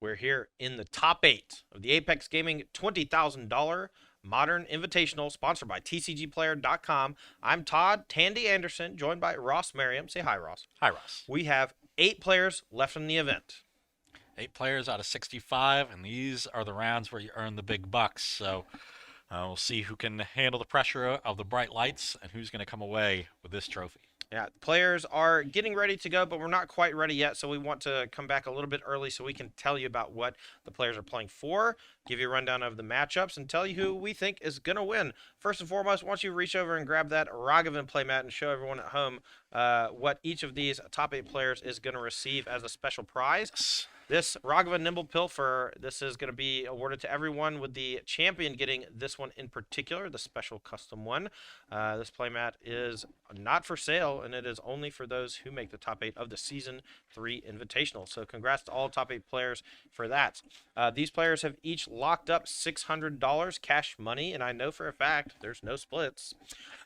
We're here in the top 8 of the Apex Gaming $20,000 Modern Invitational, sponsored by TCGplayer.com. I'm Todd Tandy Anderson, joined by Ross Merriam. Say hi, Ross. Hi, Ross. We have 8 players left in the event. 8 players out of 65, and these are the rounds where you earn the big bucks. So we'll see who can handle the pressure of the bright lights and who's going to come away with this trophy. Yeah, players are getting ready to go, but we're not quite ready yet, so we want to come back a little bit early so we can tell you about what the players are playing for, give you a rundown of the matchups, and tell you who we think is going to win. First and foremost, I want you to reach over and grab that Ragavan playmat and show everyone at home what each of these top 8 players is going to receive as a special prize. This Ragavan Nimble Pilfer, this is going to be awarded to everyone, with the champion getting this one in particular, the special custom one. This playmat is not for sale, and it is only for those who make the top 8 of the Season 3 Invitational. So congrats to all top 8 players for that. These players have each locked up $600 cash money, and I know for a fact there's no splits.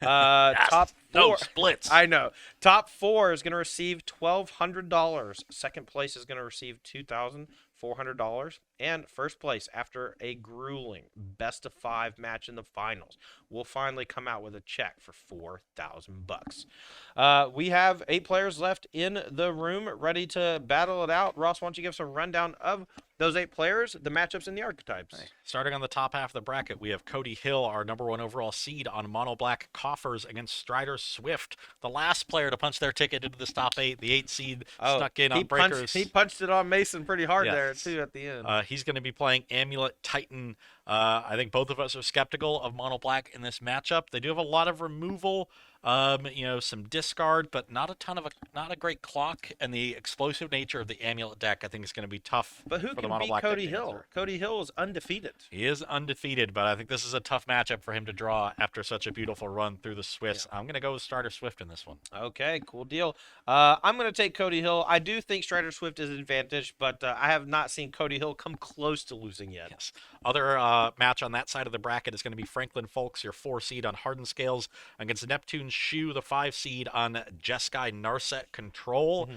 Yes, Top 4. no splits. I know. Top 4 is going to receive $1,200. Second place is going to receive $2,400, and first place, after a grueling best-of-5 match in the finals, will finally come out with a check for $4,000. We have 8 players left in the room ready to battle it out. Ross, why don't you give us a rundown of those 8 players, the matchups, and the archetypes? Starting on the top half of the bracket, we have Cody Hill, our #1 overall seed, on Mono Black Coffers against Strider Swift, the last player to punch their ticket into this top 8. The 8 seed snuck in on Breakers. He punched it on Mason pretty hard Yes. there, too, at the end. He's going to be playing Amulet Titan. I think both of us are skeptical of Mono Black in this matchup. They do have a lot of removal, some discard, but not a great clock, and the explosive nature of the Amulet deck I think is going to be tough. But who for the can Mono beat Black deck Cody to Hill? answer. Cody Hill is undefeated. He is undefeated, but I think this is a tough matchup for him to draw after such a beautiful run through the Swiss. Yeah. I'm going to go with Strider Swift in this one. Okay, cool deal. I'm going to take Cody Hill. I do think Strider Swift is an advantage, but I have not seen Cody Hill come close to losing yet. Yes. Other match on that side of the bracket is going to be Franklin Folks, your 4 seed on Hardened Scales, against Neptune Shu, the 5 seed on Jeskai Narset Control.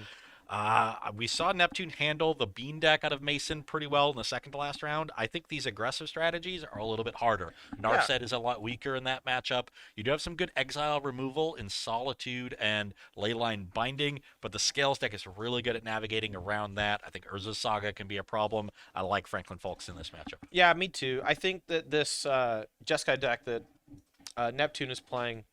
We saw Neptune handle the Bean deck out of Mason pretty well in the second to last round. I think these aggressive strategies are a little bit harder. Narset is a lot weaker in that matchup. You do have some good exile removal in Solitude and Leyline Binding, but the Scales deck is really good at navigating around that. I think Urza's Saga can be a problem. I like Franklin Folks in this matchup. Yeah, me too. I think that this Jeskai deck that Neptune is playing,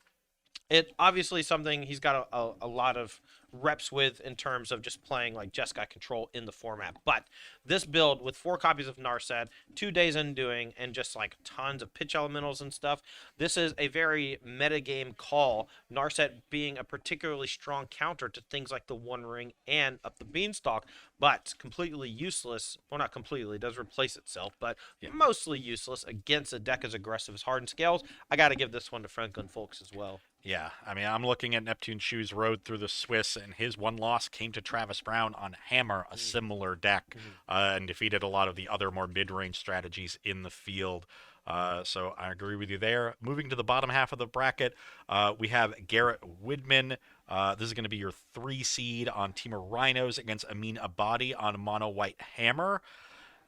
it obviously something he's got a lot of reps with in terms of just playing like Jeskai Control in the format. But this build with 4 copies of Narset, 2 days undoing, and just like tons of pitch elementals and stuff, this is a very metagame call. Narset being a particularly strong counter to things like the One Ring and Up the Beanstalk, but completely useless. Well, not completely, it does replace itself, but mostly useless against a deck as aggressive as Hardened Scales. I got to give this one to Franklin Folks as well. Yeah, I mean, I'm looking at Neptune Shu's road through the Swiss, and his one loss came to Travis Brown on Hammer, a similar deck, and defeated a lot of the other more mid-range strategies in the field. So I agree with you there. Moving to the bottom half of the bracket, we have Garrett Widman. This is going to be your 3 seed on Temur Rhinos against Amin Abadi on Mono White Hammer.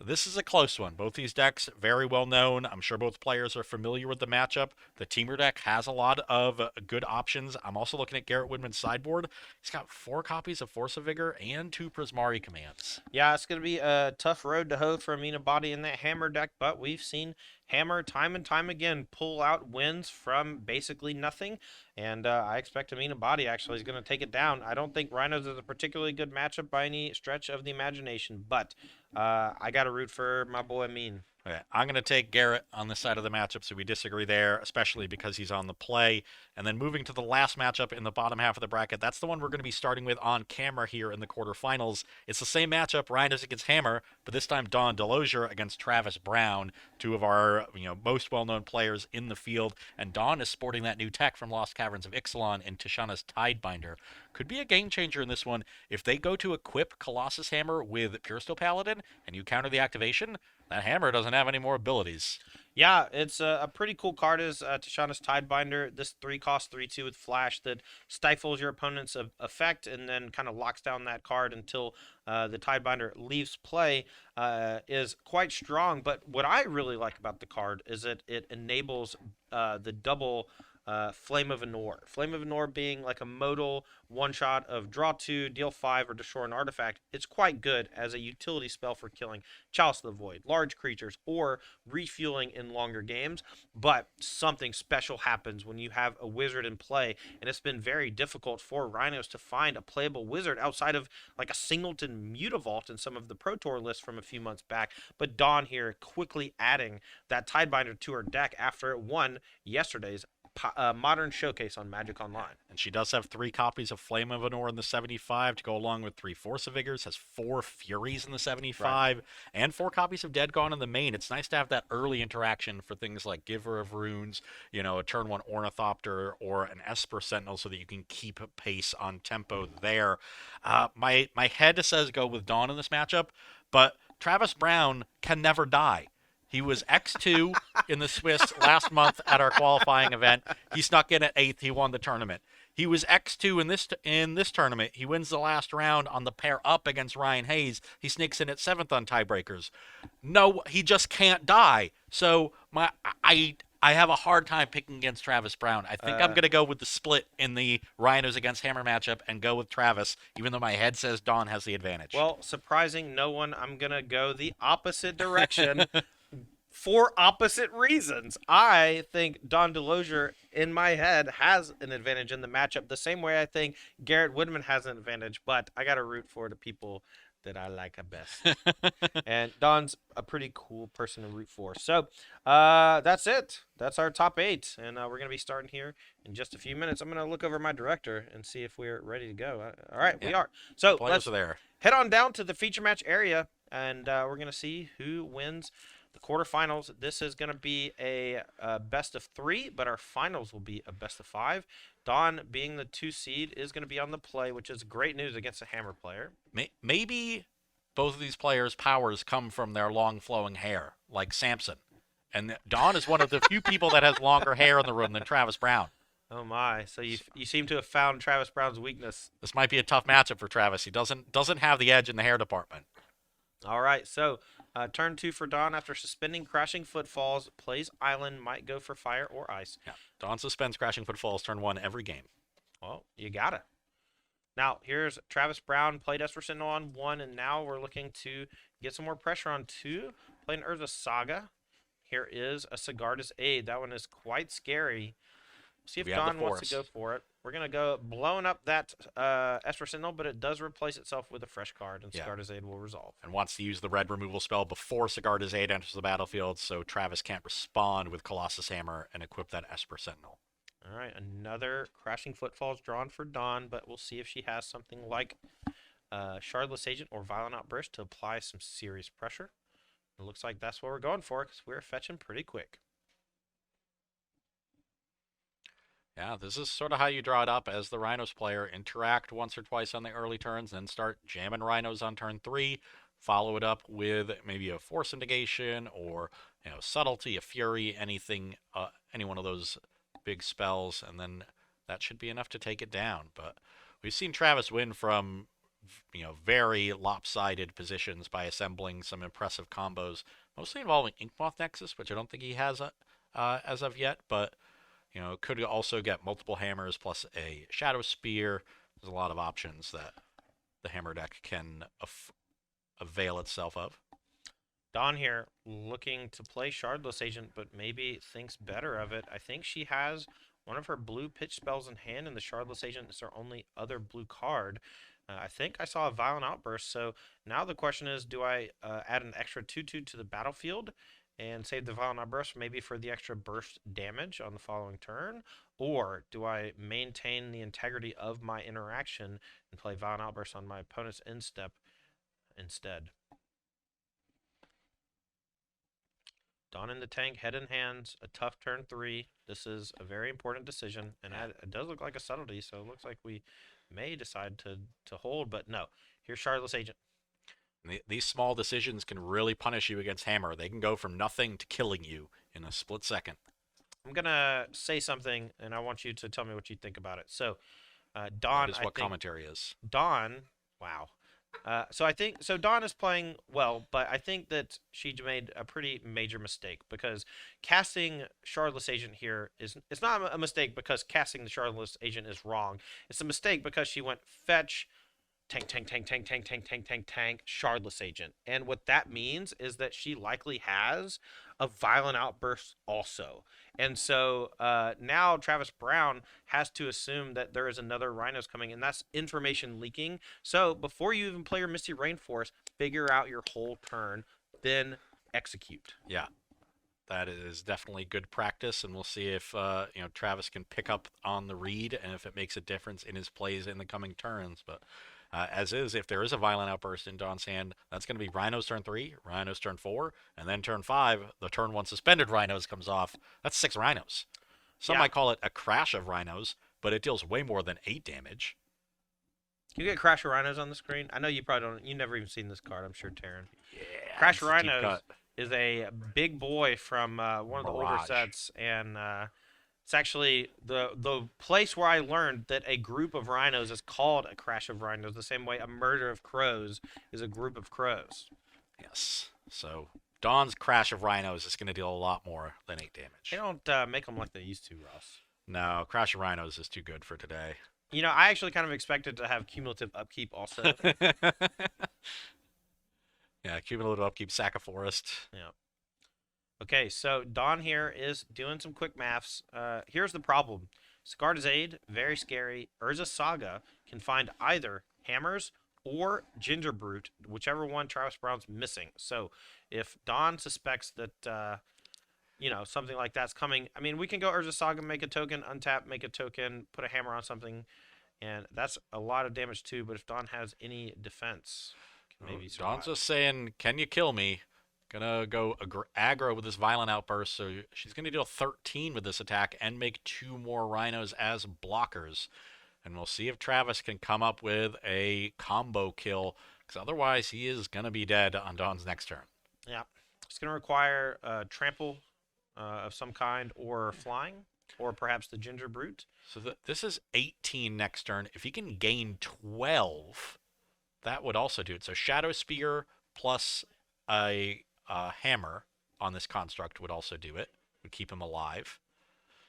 This is a close one. Both these decks, very well known. I'm sure both players are familiar with the matchup. The Temur deck has a lot of good options. I'm also looking at Garrett Widman's sideboard. He's got 4 copies of Force of Vigor and 2 Prismari commands. Yeah, it's going to be a tough road to hoe for Amina Body in that Hammer deck, but we've seen Hammer time and time again pull out wins from basically nothing, and I expect Amina Body actually is going to take it down. I don't think Rhinos is a particularly good matchup by any stretch of the imagination, but I got to root for my boy Amin. Okay, I'm going to take Garrett on this side of the matchup, so we disagree there, especially because he's on the play. And then moving to the last matchup in the bottom half of the bracket, that's the one we're going to be starting with on camera here in the quarterfinals. It's the same matchup, Rhinos against Hammer, but this time Don Delosier against Travis Brown, 2 of our most well-known players in the field. And Don is sporting that new tech from Lost Caverns of Ixalan and Tishana's Tidebinder. Could be a game changer in this one. If they go to equip Colossus Hammer with Pure Steel Paladin and you counter the activation, that Hammer doesn't have any more abilities. Yeah, it's a pretty cool card is Tishana's Tidebinder. This 3 cost 3/2 with flash that stifles your opponent's effect and then kind of locks down that card until the Tidebinder leaves play is quite strong. But what I really like about the card is that it enables the double Flame of Anor. Flame of Anor being like a modal one shot of draw 2, deal 5, or destroy an artifact. It's quite good as a utility spell for killing Chalice of the Void, large creatures, or refueling in longer games. But something special happens when you have a wizard in play, and it's been very difficult for Rhinos to find a playable wizard outside of like a Singleton Mutavault in some of the Pro Tour lists from a few months back. But Dawn here quickly adding that Tidebinder to her deck after it won yesterday's Modern Showcase on Magic Online. And she does have 3 copies of Flame of Anor in the 75 to go along with 3 Force of Vigors, has 4 Furies in the 75, right, and 4 copies of Dead Gone in the main. It's nice to have that early interaction for things like Giver of Runes, a turn 1 Ornithopter or an Esper Sentinel so that you can keep pace on tempo there. My head says go with Dawn in this matchup, but Travis Brown can never die. He was X2 in the Swiss last month at our qualifying event. He snuck in at 8th. He won the tournament. He was X2 in this tournament. He wins the last round on the pair up against Ryan Hayes. He sneaks in at 7th on tiebreakers. No, he just can't die. So I have a hard time picking against Travis Brown. I think I'm going to go with the split in the Rhinos against Hammer matchup and go with Travis, even though my head says Dawn has the advantage. Well, surprising no one, I'm going to go the opposite direction. For opposite reasons. I think Don DeLozier, in my head, has an advantage in the matchup the same way I think Garrett Woodman has an advantage, but I got to root for the people that I like the best. And Don's a pretty cool person to root for. So that's it. That's our top 8. And we're going to be starting here in just a few minutes. I'm going to look over my director and see if we're ready to go. All right, we are. So let's head on down to the feature match area, and we're going to see who wins the quarterfinals. This is going to be a best of 3, but our finals will be a best of 5. Dawn, being the 2 seed, is going to be on the play, which is great news against a Hammer player. Maybe both of these players' powers come from their long flowing hair, like Samson. And Dawn is one of the few people that has longer hair in the room than Travis Brown. Oh my! So you seem to have found Travis Brown's weakness. This might be a tough matchup for Travis. He doesn't have the edge in the hair department. All right, so turn 2 for Dawn after suspending Crashing Footfalls, plays Island, might go for Fire or Ice. Yeah, Dawn suspends Crashing Footfalls turn 1 every game. Well, you got it. Now, here's Travis Brown, played Esper Sentinel on 1, and now we're looking to get some more pressure on 2, playing Urza Saga. Here is a Sigarda's Aid. That one is quite scary. See if Dawn wants to go for it. We're going to go blowing up that Esper Sentinel, but it does replace itself with a fresh card, and Sigarda's Aid will resolve. And wants to use the red removal spell before Sigarda's Aid enters the battlefield, so Travis can't respond with Colossus Hammer and equip that Esper Sentinel. All right, another Crashing Footfalls drawn for Dawn, but we'll see if she has something like Shardless Agent or Violent Outburst to apply some serious pressure. It looks like that's what we're going for, because we're fetching pretty quick. Yeah, this is sort of how you draw it up as the Rhinos player. Interact once or twice on the early turns, then start jamming Rhinos on turn 3. Follow it up with maybe a Force of Negation or Subtlety, a Fury, anything, any one of those big spells, and then that should be enough to take it down. But we've seen Travis win from very lopsided positions by assembling some impressive combos, mostly involving Inkmoth Nexus, which I don't think he has as of yet, but could also get multiple hammers plus a Shadow Spear. There's a lot of options that the Hammer deck can avail itself of. Dawn here looking to play Shardless Agent, but maybe thinks better of it. I think she has one of her blue pitch spells in hand, and the Shardless Agent is her only other blue card. I think I saw a Violent Outburst, so now the question is, do I add an extra 2/2 to the battlefield and save the Violent Outburst maybe for the extra burst damage on the following turn? Or do I maintain the integrity of my interaction and play Violent Outburst on my opponent's end step instead? Dawn in the tank, head in hands, a tough turn 3. This is a very important decision, and it does look like a subtlety, so it looks like we may decide to hold, but no. Here's Shardless Agent. These small decisions can really punish you against Hammer. They can go from nothing to killing you in a split second. I'm gonna say something, and I want you to tell me what you think about it. So, That Dawn, is I what think commentary is. Dawn. Wow. So I think so. Dawn is playing well, but I think that she made a pretty major mistake because casting Shardless Agent here is it's not a mistake because casting the Shardless Agent is wrong. It's a mistake because she went fetch tank, tank, tank, tank, tank, tank, tank, tank, tank, Shardless Agent. And what that means is that she likely has a violent outburst also. And so now Travis Brown has to assume that there is another Rhinos coming, and that's information leaking. So before you even play your Misty Rainforest, figure out your whole turn, then execute. Yeah, that is definitely good practice, and we'll see if Travis can pick up on the read and if it makes a difference in his plays in the coming turns. But as is, if there is a violent outburst in Dawn's hand, that's going to be Rhino's turn 3, Rhino's turn 4, and then turn 5, the turn 1 suspended Rhinos comes off. That's 6 Rhinos. Some Yeah. might call it a crash of Rhinos, but it deals way more than 8 damage. Can you get Crash of Rhinos on the screen? I know you probably don't. You never even seen this card. I'm sure, Taryn. Yeah, Crash it's a deep Rhinos cut. is a big boy from one of the older Mirage. sets, and it's actually the place where I learned that a group of rhinos is called a crash of rhinos, the same way a murder of crows is a group of crows. Yes. So Dawn's crash of Rhinos is going to deal a lot more than 8 They damage. don't make them like they used to, Ross. No, Crash of Rhinos is too good for today. You know, I actually kind of expected to have cumulative upkeep also. Yeah, cumulative upkeep, sack a forest. Yeah. Okay, so Don here is doing some quick maths. Here's the problem. Sigarda's Aid, very scary. Urza Saga can find either hammers or Ginger Brute, whichever one Travis Brown's missing. So if Don suspects that, something like that's coming, I mean, we can go Urza Saga, make a token, untap, make a token, put a hammer on something, and that's a lot of damage too. But if Don has any defense, can Oh, maybe Dawn's survive. just saying, "Can you kill me?" Gonna go aggro with this violent outburst, so she's gonna deal 13 with this attack and make 2 more Rhinos as blockers. And we'll see if Travis can come up with a combo kill, because otherwise he is gonna be dead on Dawn's next turn. Yeah. It's going to require trample of some kind or flying or perhaps the ginger brute. So this is 18 next turn. If he can gain 12, that would also do it. So Shadow Spear plus a hammer on this construct would also do it. Would keep him alive.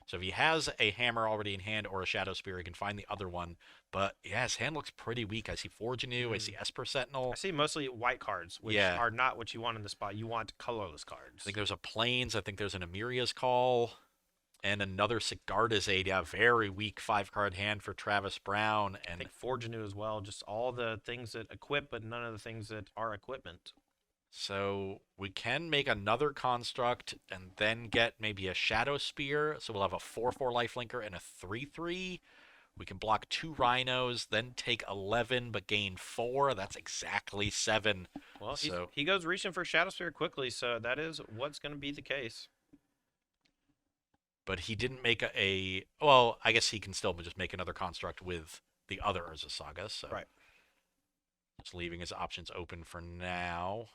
So if he has a hammer already in hand or a Shadow Spear, he can find the other one. But yeah, his hand looks pretty weak. I see Forge Anew, I Mm. see Esper I Sentinel. see mostly white cards, which Yeah, are not what you want in the spot. You want colorless I think cards. there's a Plains. I think there's an Amiria's Call. And another Sigarda's Aid. Yeah, very weak 5 card hand for Travis Brown. I And think Forge Anew as well. Just all the things that equip, but none of the things that are equipment. so we can make another construct and then get maybe a Shadow Spear. So we'll have a 4/4 lifelinker and a 3/3. We can block 2 Rhinos, then take 11 but gain 4. That's exactly 7. Well, So, he goes reaching for Shadow Sphere quickly, so that is what's going to be the case. but he didn't make well, I guess he can still just make another construct with the other Urza Saga. So Right. just leaving his options open for now.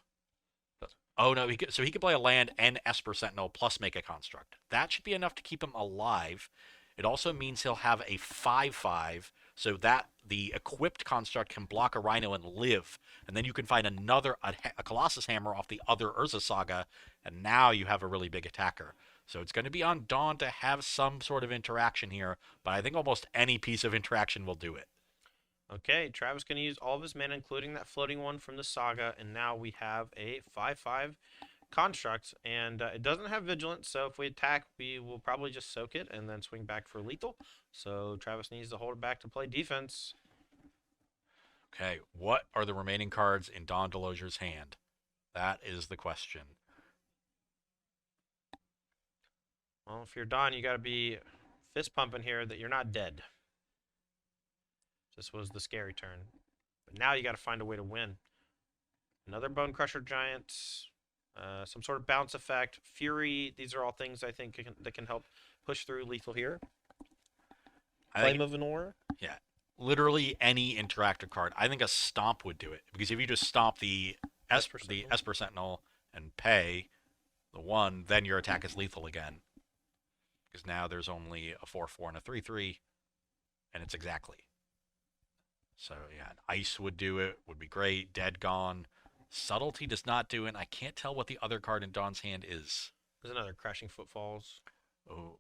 Oh no, so he could play a land and Esper Sentinel plus make a construct. That should be enough to keep him alive. It also means he'll have a 5/5, so that the equipped construct can block a Rhino and live, and then you can find a Colossus Hammer off the other Urza Saga, and now you have a really big attacker. So it's going to be on Dawn to have some sort of interaction here, but I think almost any piece of interaction will do it. Okay, Travis going to use all of his mana, including that floating one from the saga, and now we have a 5/5 construct, and it doesn't have vigilance, so if we attack, we will probably just soak it and then swing back for lethal. So Travis needs to hold it back to play defense. Okay, what are the remaining cards in Dawn Delogier's hand? That is the question. Well, if you're Don, you got to be fist pumping here that you're not dead. This was the scary turn. But now you got to find a way to win. Another Bone Crusher Giant, some sort of bounce effect, Fury. These are all things I think that can help push through lethal here. I Flame think, of Venor. yeah, Literally any interactive card. I think a stomp would do it because if you just stomp the Esper Sentinel. Esper Sentinel and pay the one, then your attack is lethal again. Because now there's only a 4/4 and a 3/3, and it's exactly. So yeah, an ice would do it. Would be great. Dead gone. Subtlety does not do it. I can't tell what the other card in Dawn's hand is. There's another Crashing Footfalls. Oh,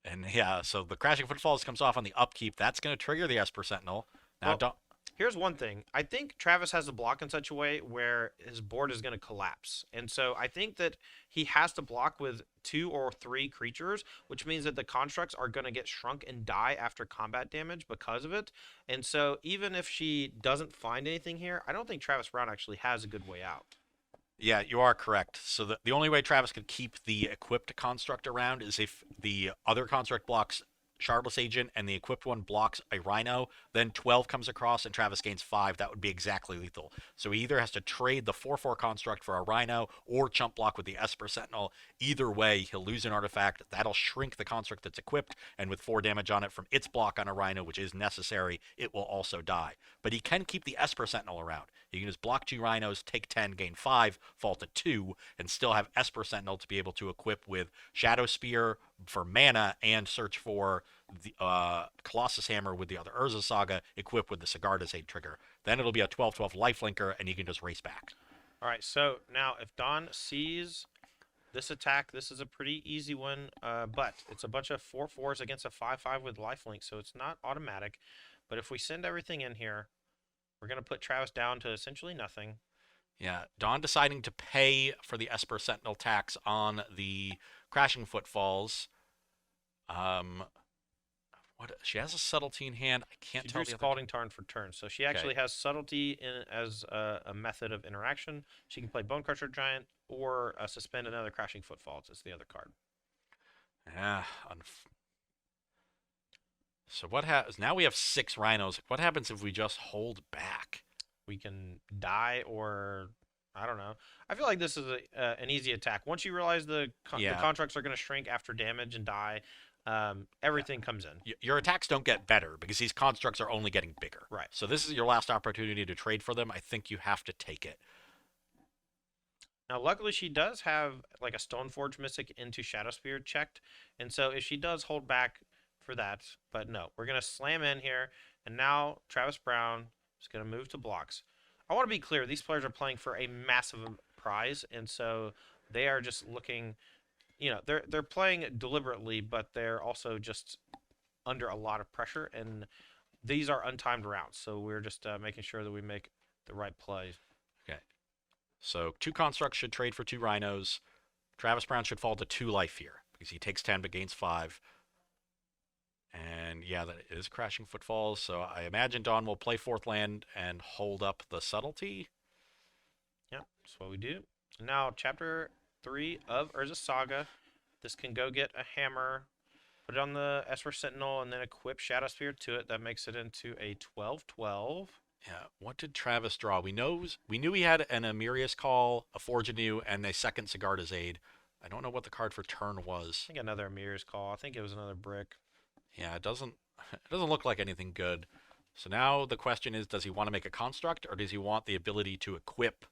and yeah, so the Crashing Footfalls comes off on the upkeep. That's going to trigger the Esper Sentinel. Now, Well, here's one thing. I think Travis has to block in such a way where his board is going to collapse. And so I think that he has to block with 2 or 3 creatures, which means that the constructs are going to get shrunk and die after combat damage because of it. And so even if she doesn't find anything here, I don't think Travis Brown actually has a good way out. yeah, you are correct. So the only way Travis could keep the equipped construct around is if the other construct blocks Shardless Agent and the equipped one blocks a Rhino, then 12 comes across and Travis gains 5. That would be exactly lethal. So he either has to trade the 4/4 construct for a Rhino or chump block with the Esper Sentinel. Either way, he'll lose an artifact. That'll shrink the construct that's equipped, and with 4 damage on it from its block on a Rhino, which is necessary, it will also die. But he can keep the Esper Sentinel around. You can just block 2 Rhinos, take 10, gain 5, fall to 2, and still have Esper Sentinel to be able to equip with Shadow Spear for mana and search for the Colossus Hammer with the other Urza Saga equipped with the Sigarda's Aid trigger. Then it'll be a 12/12 lifelinker, and you can just race back. All right, so now if Don sees this attack, this is a pretty easy one, but it's a bunch of 4/4s against a 5/5 with lifelink, so it's not automatic. But if we send everything in here, we're going to put Travis down to essentially nothing. Yeah, Dawn deciding to pay for the Esper Sentinel tax on the Crashing Footfalls. What she has a subtlety in hand. I can't She tell drew the other. Scalding Tarn for turn, so she actually has subtlety in as a method of interaction. She can play Bone Crusher Giant or suspend another Crashing Footfalls. It's the other card. Yeah. So what happens now? We have 6 Rhinos. What happens if we just hold back? We can die or I don't know. I feel like this is an easy attack. Once you realize the Yeah. constructs are going to shrink after damage and die, everything comes in. Your attacks don't get better because these constructs are only getting bigger. Right. So this is your last opportunity to trade for them. I think you have to take it. Now, luckily, she does have like a Stoneforge Mystic into Shadow Spear checked, and so if she does hold back for that, but no, we're gonna slam in here, and now Travis Brown is gonna move to blocks. I want to be clear; these players are playing for a massive prize, and so they are just looking. They're playing deliberately, but they're also just under a lot of pressure, and these are untimed rounds, so we're just making sure that we make the right plays. Okay. So 2 constructs should trade for 2 Rhinos. Travis Brown should fall to 2 life here because he takes 10 but gains 5. And yeah, that is Crashing Footfalls. So I imagine Dawn will play 4th land and hold up the subtlety. Yep, that's what we do. Now, chapter 3 of Urza Saga. This can go get a hammer, put it on the Esper Sentinel, and then equip Shadow Spear to it. That makes it into a 12/12. Yeah, what did Travis draw? We knew he had an Amirius Call, a Forge Anew, and a second Sigarda's Aid. I don't know what the card for turn was. I think another Amir's Call. I think it was another brick. Yeah, it doesn't look like anything good. So now the question is, does he want to make a construct or does he want the ability to equip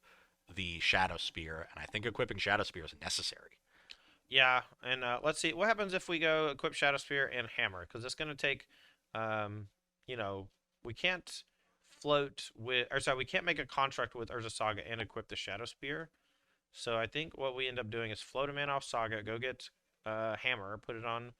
the Shadow Spear? And I think equipping Shadow Spear is necessary. Yeah, and let's see. What happens if we go equip Shadow Spear and hammer? Because it's going to take, um, we can't float with, or sorry, we can't make a contract with Urza Saga and equip the Shadow Spear. So I think what we end up doing is float a man off Saga, go get hammer, put it on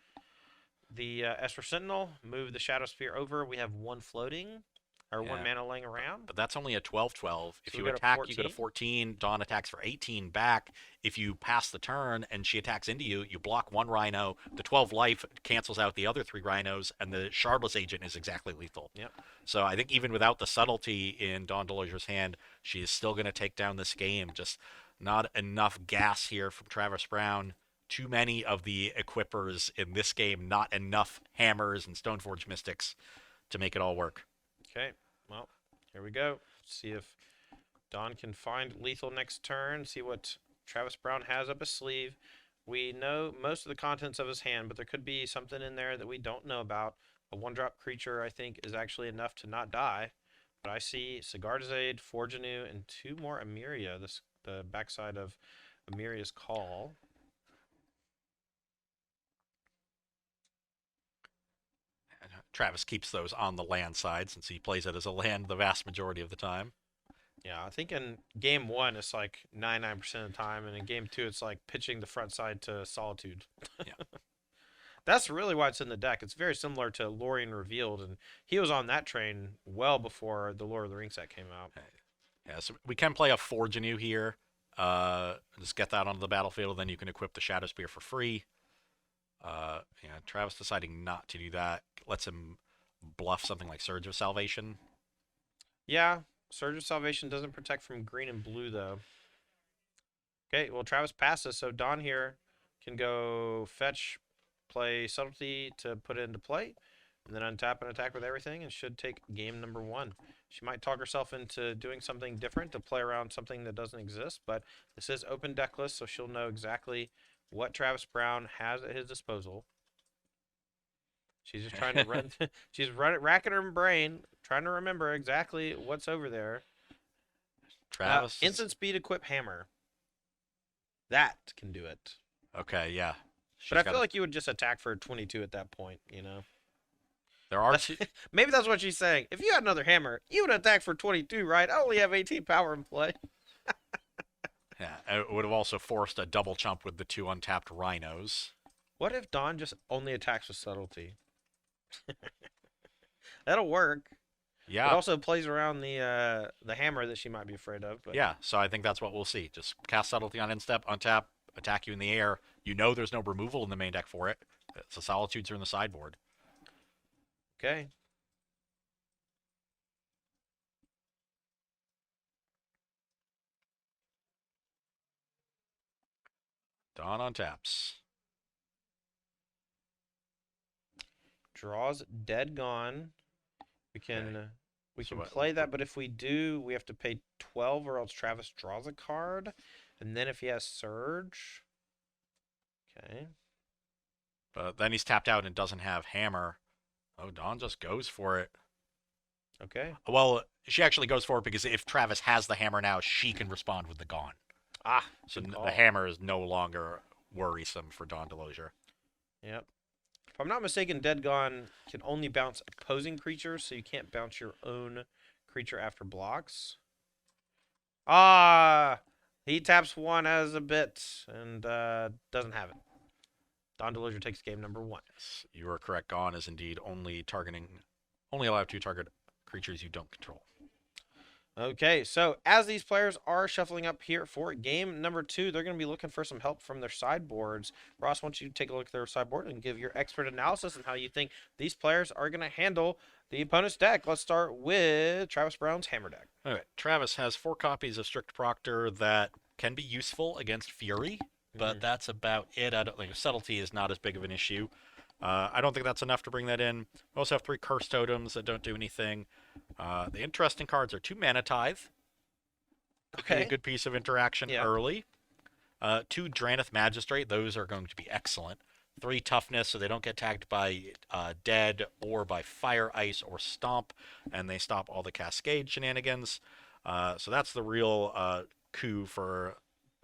the Esper Sentinel, move the Shadow Spear over. We have 1 floating, or 1 mana laying around. But that's only a 12/12. If So you attack, you go to 14. Dawn attacks for 18 back. If you pass the turn and she attacks into you, you block 1 Rhino. The 12 life cancels out the other 3 Rhinos, and the Shardless Agent is exactly lethal. Yep. So I think even without the subtlety in Dawn Deloisure's hand, she is still going to take down this game. Just not enough gas here from Travis Brown. Too many of the equippers in this game, not enough hammers and Stoneforge Mystics to make it all work. Okay, well, here we go. Let's see if Don can find lethal next turn. See what Travis Brown has up his sleeve. We know most of the contents of his hand, but there could be something in there that we don't know about. A one-drop creature, I think, is actually enough to not die. But I see Sigardazade, Forgeanu, and 2 more Emiria. The backside of Emiria's Call. Travis keeps those on the land side since he plays it as a land the vast majority of the time. Yeah, I think in game 1 it's like 99% of the time, and in game 2 it's like pitching the front side to Solitude. Yeah. That's really why it's in the deck. It's very similar to Lorien Revealed, and he was on that train well before the Lord of the Rings set came out. Yeah, so we can play a Forgeanu here. Just get that onto the battlefield, then you can equip the Shadow Spear for free. Yeah, Travis deciding not to do that lets him bluff something like Surge of Salvation. Yeah, Surge of Salvation doesn't protect from green and blue, though. Okay, well, Travis passes, so Dawn here can go fetch, play Subtlety to put it into play, and then untap and attack with everything, and should take game number 1. She might talk herself into doing something different to play around something that doesn't exist, but this is open deck list, so she'll know exactly what Travis Brown has at his disposal. She's just trying to run. She's racking her brain, trying to remember exactly what's over there. Travis. Instant speed equip hammer. That can do it. Okay, yeah. But I feel like you would just attack for 22 at that point, There are two. Maybe that's what she's saying. If you had another hammer, you would attack for 22, right? I only have 18 power in play. Yeah, it would have also forced a double chump with the 2 untapped Rhinos. What if Dawn just only attacks with subtlety? That'll work. Yeah. It also plays around the hammer that she might be afraid of. But... Yeah, so I think that's what we'll see. Just cast Subtlety on instep, untap, attack you in the air. You know there's no removal in the main deck for it. So Solitudes are in the sideboard. Okay. Dawn on taps. Draws Dead Gone. We can Okay. we So can play that, but if we do, we have to pay 12, or else Travis draws a card. And then if he has Surge, okay. But then he's tapped out and doesn't have Hammer. Oh, Dawn just goes for it. Okay. Well, she actually goes for it because if Travis has the Hammer now, she can respond with the Gone. Ah, So good the call. Hammer is no longer worrisome for Dawn Delosier. Yep. If I'm not mistaken, Dead Gone can only bounce opposing creatures, so you can't bounce your own creature after blocks. Ah, he taps 1 as a bit and doesn't have it. Dawn Delosier takes game number 1. Yes, you are correct. Gone is indeed only allowed to target creatures you don't control. Okay, so as these players are shuffling up here for game number 2, they're going to be looking for some help from their sideboards. Ross, why don't you take a look at their sideboard and give your expert analysis on how you think these players are going to handle the opponent's deck. Let's start with Travis Brown's Hammer deck. Okay, Travis has 4 copies of Strict Proctor that can be useful against Fury, but that's about it. I don't think Subtlety is not as big of an issue. I don't think that's enough to bring that in. We also have 3 Curse Totems that don't do anything. The interesting cards are 2 Mana Tithe. Okay. A good piece of interaction early. 2 Draneth Magistrate. Those are going to be excellent. 3 Toughness, so they don't get tagged by Dead or by Fire, Ice, or Stomp, and they stop all the Cascade shenanigans. So that's the real coup for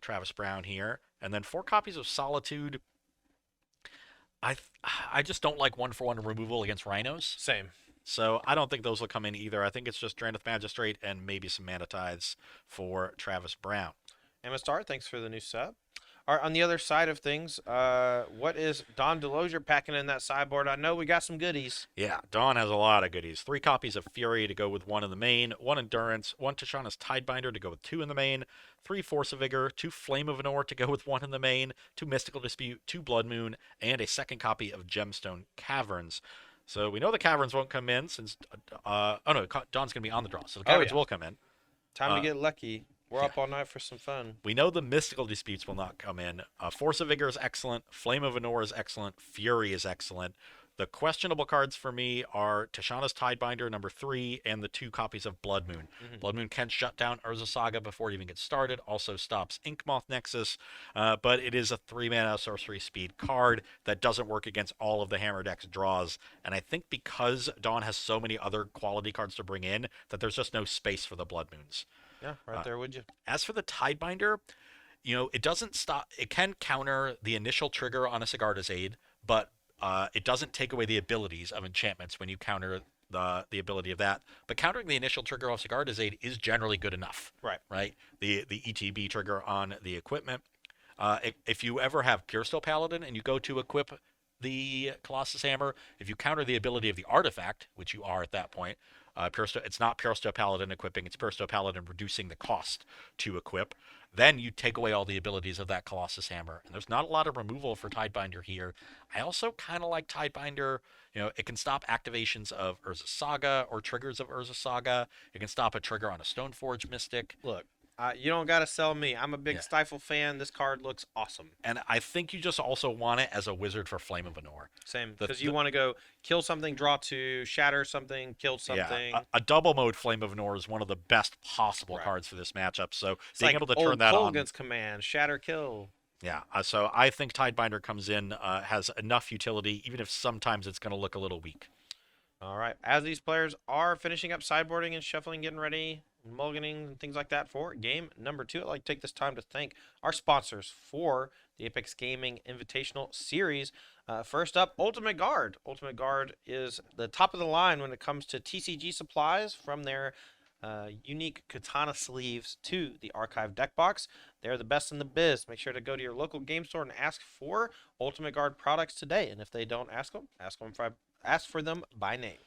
Travis Brown here. And then 4 copies of Solitude. I just don't like 1-for-1 removal against Rhinos. Same. So I don't think those will come in either. I think it's just Draneth Magistrate and maybe some Mana Tithes for Travis Brown. Emma Star, thanks for the new sub. All right, on the other side of things, what is Dawn Delosier packing in that sideboard? I know we got some goodies. Yeah, Dawn has a lot of goodies. 3 copies of Fury to go with 1 in the main, 1 Endurance, 1 Tishana's Tidebinder to go with 2 in the main, 3 Force of Vigor, 2 Flame of Anor to go with 1 in the main, 2 Mystical Dispute, 2 Blood Moon, and a second copy of Gemstone Caverns. So we know the Caverns won't come in since... Dawn's going to be on the draw, so the Caverns will come in. Time to get lucky. We're up all night for some fun. We know the Mystical Disputes will not come in. Force of Vigor is excellent. Flame of Anor is excellent. Fury is excellent. The questionable cards for me are Tishana's Tidebinder #3 and the 2 copies of Blood Moon. Mhm. Blood Moon can shut down Urza Saga before it even gets started, also stops Inkmoth Nexus, but it is a 3-mana sorcery speed card that doesn't work against all of the Hammer deck's draws. And I think because Dawn has so many other quality cards to bring in, that there's just no space for the Blood Moons. Yeah, right there, would you? As for the Tidebinder, it doesn't stop. It can counter the initial trigger on a Sigarda's Aid, but it doesn't take away the abilities of enchantments when you counter the ability of that. But countering the initial trigger of Sigarda's Aid is generally good enough. Right. Right. The ETB trigger on the equipment. If you ever have Pure Steel Paladin and you go to equip the Colossus Hammer, if you counter the ability of the artifact, which you are at that point, it's not Pure Steel Paladin equipping, it's Pure Steel Paladin reducing the cost to equip. Then you take away all the abilities of that Colossus Hammer. And there's not a lot of removal for Tidebinder here. I also kind of like Tidebinder. It can stop activations of Urza Saga or triggers of Urza Saga. It can stop a trigger on a Stoneforge Mystic. Look, you don't got to sell me. I'm a big Yeah. Stifle fan. This card looks awesome. And I think you just also want it as a wizard for Flame of Anor. Same, because you want to go kill something, draw 2, shatter something, kill something. Yeah, a double mode Flame of Anor is one of the best possible Right. cards for this matchup. So It's being like able to old turn that on. Kolaghan's command, shatter, kill. Yeah, so I think Tidebinder comes in, has enough utility, even if sometimes it's going to look a little weak. All right. As these players are finishing up sideboarding and shuffling, getting ready, mulliganing, and things like that for game number 2, I'd like to take this time to thank our sponsors for the Apex Gaming Invitational Series. First up, Ultimate Guard. Ultimate Guard is the top of the line when it comes to TCG supplies, from their unique katana sleeves to the archive deck box. They're the best in the biz. Make sure to go to your local game store and ask for Ultimate Guard products today. And if they don't ask for them by name.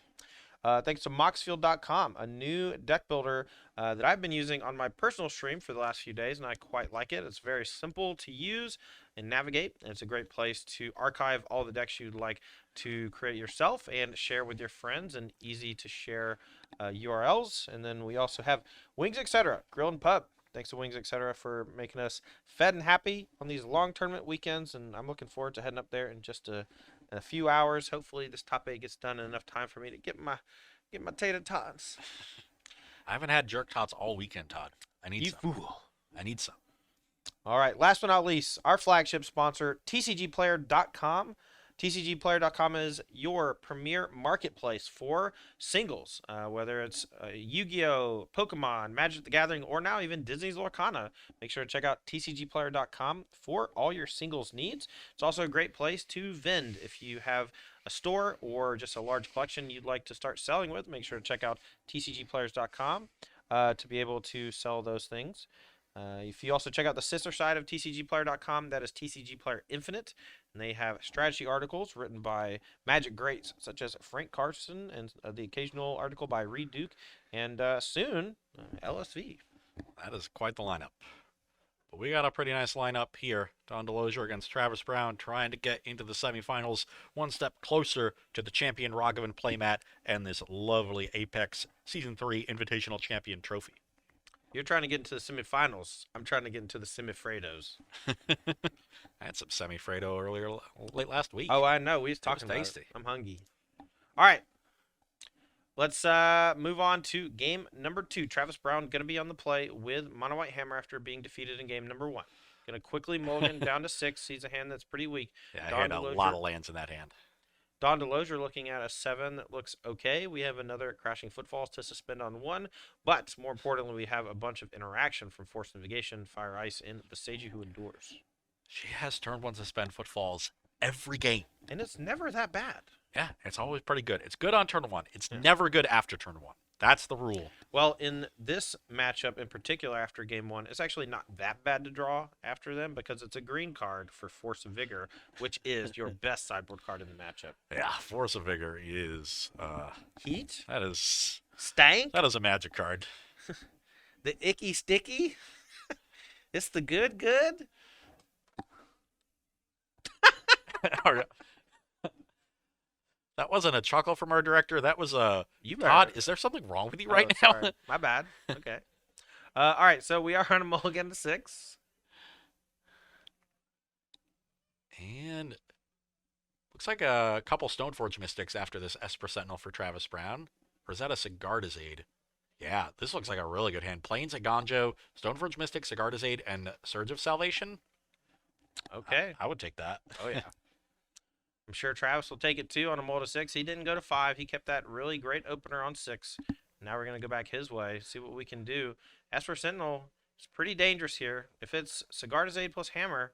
Thanks to Moxfield.com, a new deck builder that I've been using on my personal stream for the last few days, and I quite like it. It's very simple to use and navigate, and it's a great place to archive all the decks you'd like to create yourself and share with your friends, and easy to share URLs. And then we also have Wings Etc. Grill and Pub. Thanks to Wings Etc. for making us fed and happy on these long tournament weekends, and I'm looking forward to heading up there in just a few hours. Hopefully this top 8 gets done in enough time for me to get my tater tots. I haven't had jerk tots all weekend, Todd. I need You some. fool. I need some. All right, last but not least, our flagship sponsor, TCGplayer.com. TCGplayer.com is your premier marketplace for singles, whether it's Yu-Gi-Oh!, Pokemon, Magic the Gathering, or now even Disney's Lorcana. Make sure to check out TCGplayer.com for all your singles needs. It's also a great place to vend. If you have a store or just a large collection you'd like to start selling with, make sure to check out TCGplayers.com to be able to sell those things. If you also check out the sister side of TCGplayer.com, that is TCG Player Infinite, and they have strategy articles written by Magic greats such as Frank Carson, and the occasional article by Reed Duke, and soon LSV. That is quite the lineup. But we got a pretty nice lineup here. Don DeLozier against Travis Brown, trying to get into the semifinals, one step closer to the champion Raghavan playmat and this lovely Apex Season 3 Invitational Champion trophy. You're trying to get into the semifinals. I'm trying to get into the semifredos. I had some semi-Fredo late last week. Oh, I know. We was talking about tasty. it. I'm hungry. All right. Let's move on to game number 2. Travis Brown going to be on the play with Mono White Hammer after being defeated in game number 1. Going to quickly mulligan down to 6. He's a hand that's pretty weak. Yeah, I had a lot of lands in that hand. Don DeLozier looking at a 7 that looks okay. We have another Crashing Footfalls to suspend on 1. But more importantly, we have a bunch of interaction from Force Navigation, Fire Ice, and Beseiju Who Endures. She has turn 1 suspend Footfalls every game. And it's never that bad. Yeah, it's always pretty good. It's good on turn 1. It's never good after turn 1. That's the rule. Well, in this matchup in particular after game 1, it's actually not that bad to draw after them because it's a green card for Force of Vigor, which is your best sideboard card in the matchup. Yeah, Force of Vigor is Heat? that is Stank? that is a magic card. The icky sticky? It's the good? That wasn't a chuckle from our director. That was a You Todd. better- Is there something wrong with you Oh, right now? sorry. My bad. Okay. All right, so we are on a mulligan to 6. And Looks like a couple Stoneforge Mystics after this Esper Sentinel for Travis Brown. Or is that a Sigardizade? Yeah, this looks like a really good hand. Plains a Gonjo, Stoneforge Mystic, Sigardizade, and Surge of Salvation. Okay. I would take that. Oh yeah. I'm sure Travis will take it too on a mull to 6. He didn't go to 5. He kept that really great opener on 6. Now we're going to go back his way, see what we can do. As for Sentinel, it's pretty dangerous here. If it's Sigardizade plus Hammer,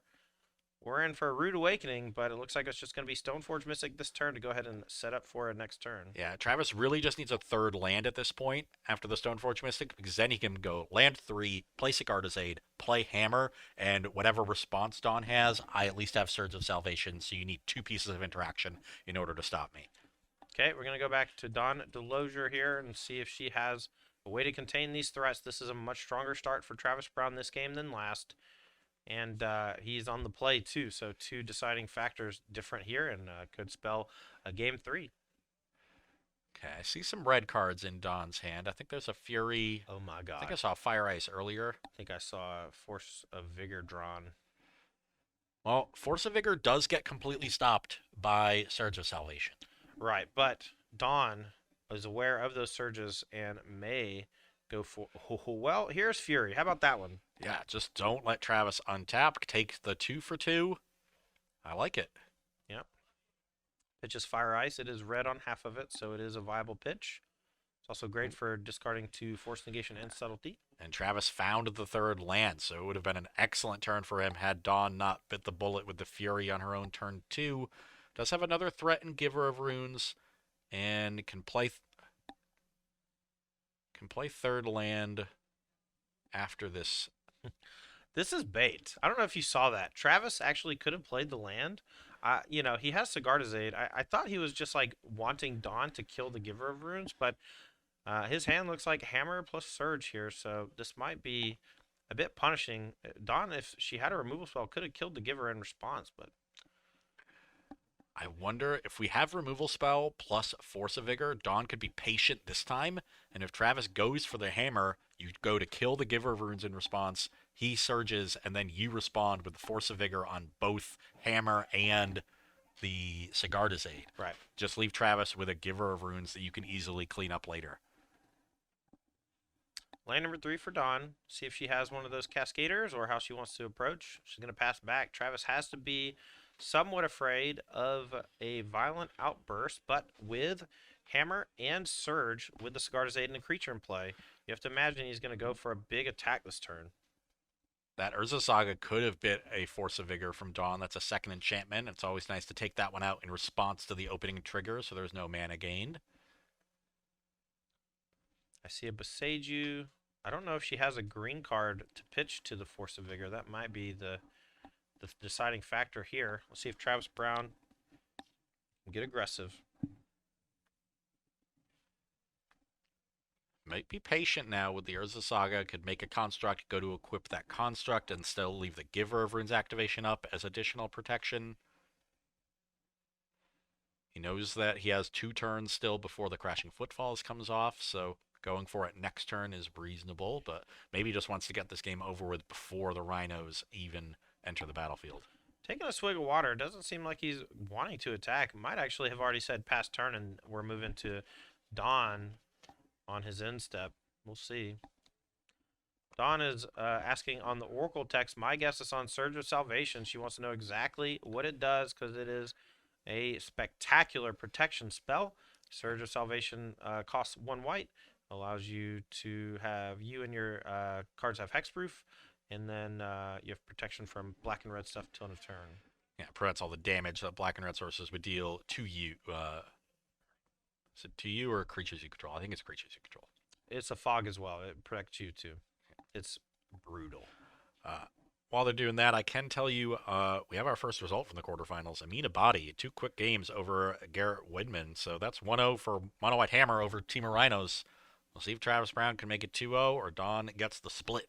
we're in for a rude awakening, but it looks like it's just going to be Stoneforge Mystic this turn to go ahead and set up for a next turn. Yeah, Travis really just needs a third land at this point after the Stoneforge Mystic, because then he can go land 3, play Sigardizade, play Hammer, and whatever response Dawn has, I at least have Surge of Salvation, so you need 2 pieces of interaction in order to stop me. Okay, we're going to go back to Dawn Delosier here and see if she has a way to contain these threats. This is a much stronger start for Travis Brown this game than last. And he's on the play too, so 2 deciding factors different here, and could spell a game 3. Okay, I see some red cards in Dawn's hand. I think there's a Fury. Oh my I god. think I saw Fire Ice earlier. I think I saw Force of Vigor drawn. Well, Force of Vigor does get completely stopped by Surge of Salvation. Right, but Dawn is aware of those surges and may go for. Oh, well, here's Fury. How about that one? Yeah, just don't let Travis untap. Take the 2 for 2. I like it. Yep. Pitches Fire Ice. It is red on half of it, so it is a viable pitch. It's also great for discarding 2 Force Negation and Subtlety. And Travis found the third land, so it would have been an excellent turn for him had Dawn not bit the bullet with the Fury on her own turn 2. Does have another threat in Giver of Runes, and can play third land after this. This is bait. I don't know if you saw that. Travis actually could have played the land. He has Sigardizade. I thought he was just like wanting Dawn to kill the Giver of Runes, but his hand looks like Hammer plus Surge here, so this might be a bit punishing. Dawn, if she had a removal spell, could have killed the Giver in response, but I wonder if we have removal spell plus Force of Vigor, Dawn could be patient this time, and if Travis goes for the hammer, you go to kill the Giver of Runes in response, he surges, and then you respond with the Force of Vigor on both hammer and the Sigardizade. right. Just leave Travis with a Giver of Runes that you can easily clean up later. Land number 3 for Dawn. See if she has one of those Cascaders or how she wants to approach. She's going to pass back. Travis has to be somewhat afraid of a violent outburst, but with Hammer and Surge, with the Sigardizade and a creature in play, you have to imagine he's going to go for a big attack this turn. That Urza Saga could have bit a Force of Vigor from Dawn. That's a second enchantment. It's always nice to take that one out in response to the opening trigger, so there's no mana gained. I see a Boseiju. I don't know if she has a green card to pitch to the Force of Vigor. That might be the deciding factor here. Let's see if Travis Brown can get aggressive. Might be patient now with the Urza Saga. Could make a construct, go to equip that construct, and still leave the Giver of Runes activation up as additional protection. He knows that he has 2 turns still before the Crashing Footfalls comes off, so going for it next turn is reasonable, but maybe he just wants to get this game over with before the Rhinos even enter the battlefield. Taking a swig of water, doesn't seem like he's wanting to attack. Might actually have already said pass turn, and we're moving to Dawn on his end step. We'll see. Dawn is asking on the Oracle text. My guess is on Surge of Salvation. She wants to know exactly what it does because it is a spectacular protection spell. Surge of Salvation costs 1 white. Allows you to have you and your cards have hexproof, and then you have protection from black and red stuff till end of turn. Yeah, prevents all the damage that black and red sources would deal to you. Is it to you or creatures you control? I think it's creatures you control. It's a fog as well. It protects you too. It's brutal. While they're doing that, I can tell you we have our first result from the quarterfinals. Amina Body, 2 quick games over Garrett Widman. So that's 1-0 for Mono White Hammer over Temur Rhinos. We'll see if Travis Brown can make it 2-0 or Dawn gets the split.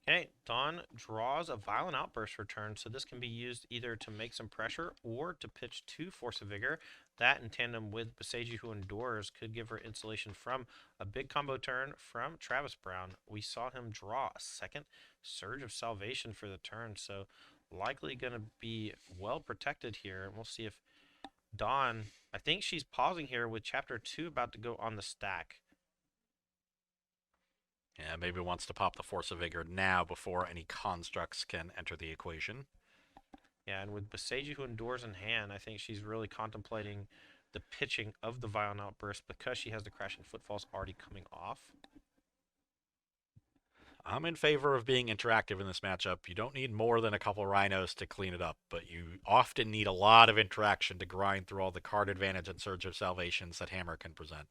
Okay, Dawn draws a Violent Outburst return, so this can be used either to make some pressure or to pitch 2 Force of Vigor. That in tandem with Boseiju, who endures, could give her insulation from a big combo turn from Travis Brown. We saw him draw a second Surge of Salvation for the turn, so likely going to be well protected here. And we'll see if Dawn, I think she's pausing here with chapter 2 about to go on the stack. Yeah, maybe wants to pop the Force of Vigor now before any constructs can enter the equation. Yeah, and with Beseiji who endures in hand, I think she's really contemplating the pitching of the Violent Outburst because she has the Crashing Footfalls already coming off. I'm in favor of being interactive in this matchup. You don't need more than a couple Rhinos to clean it up, but you often need a lot of interaction to grind through all the card advantage and Surge of Salvations that Hammer can present.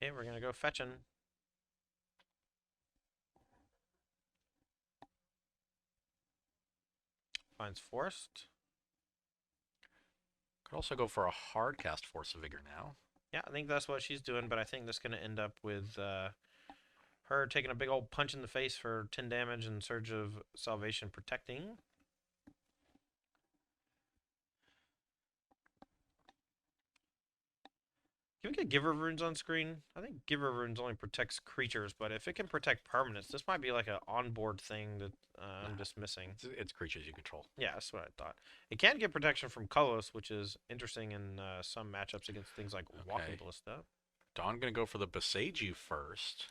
Okay, we're going to go fetching. Finds Forced. Could also go for a hard cast Force of Vigor now. Yeah, I think that's what she's doing, but I think that's going to end up with her taking a big old punch in the face for 10 damage and Surge of Salvation protecting. Can we get Giver Runes on screen? I think Giver Runes only protects creatures, but if it can protect permanents, this might be like an onboard thing that I'm just missing. It's creatures you control. Yeah, that's what I thought. It can get protection from Colors, which is interesting in some matchups against things like Walking Ballista. Dawn gonna go for the Beseiju first.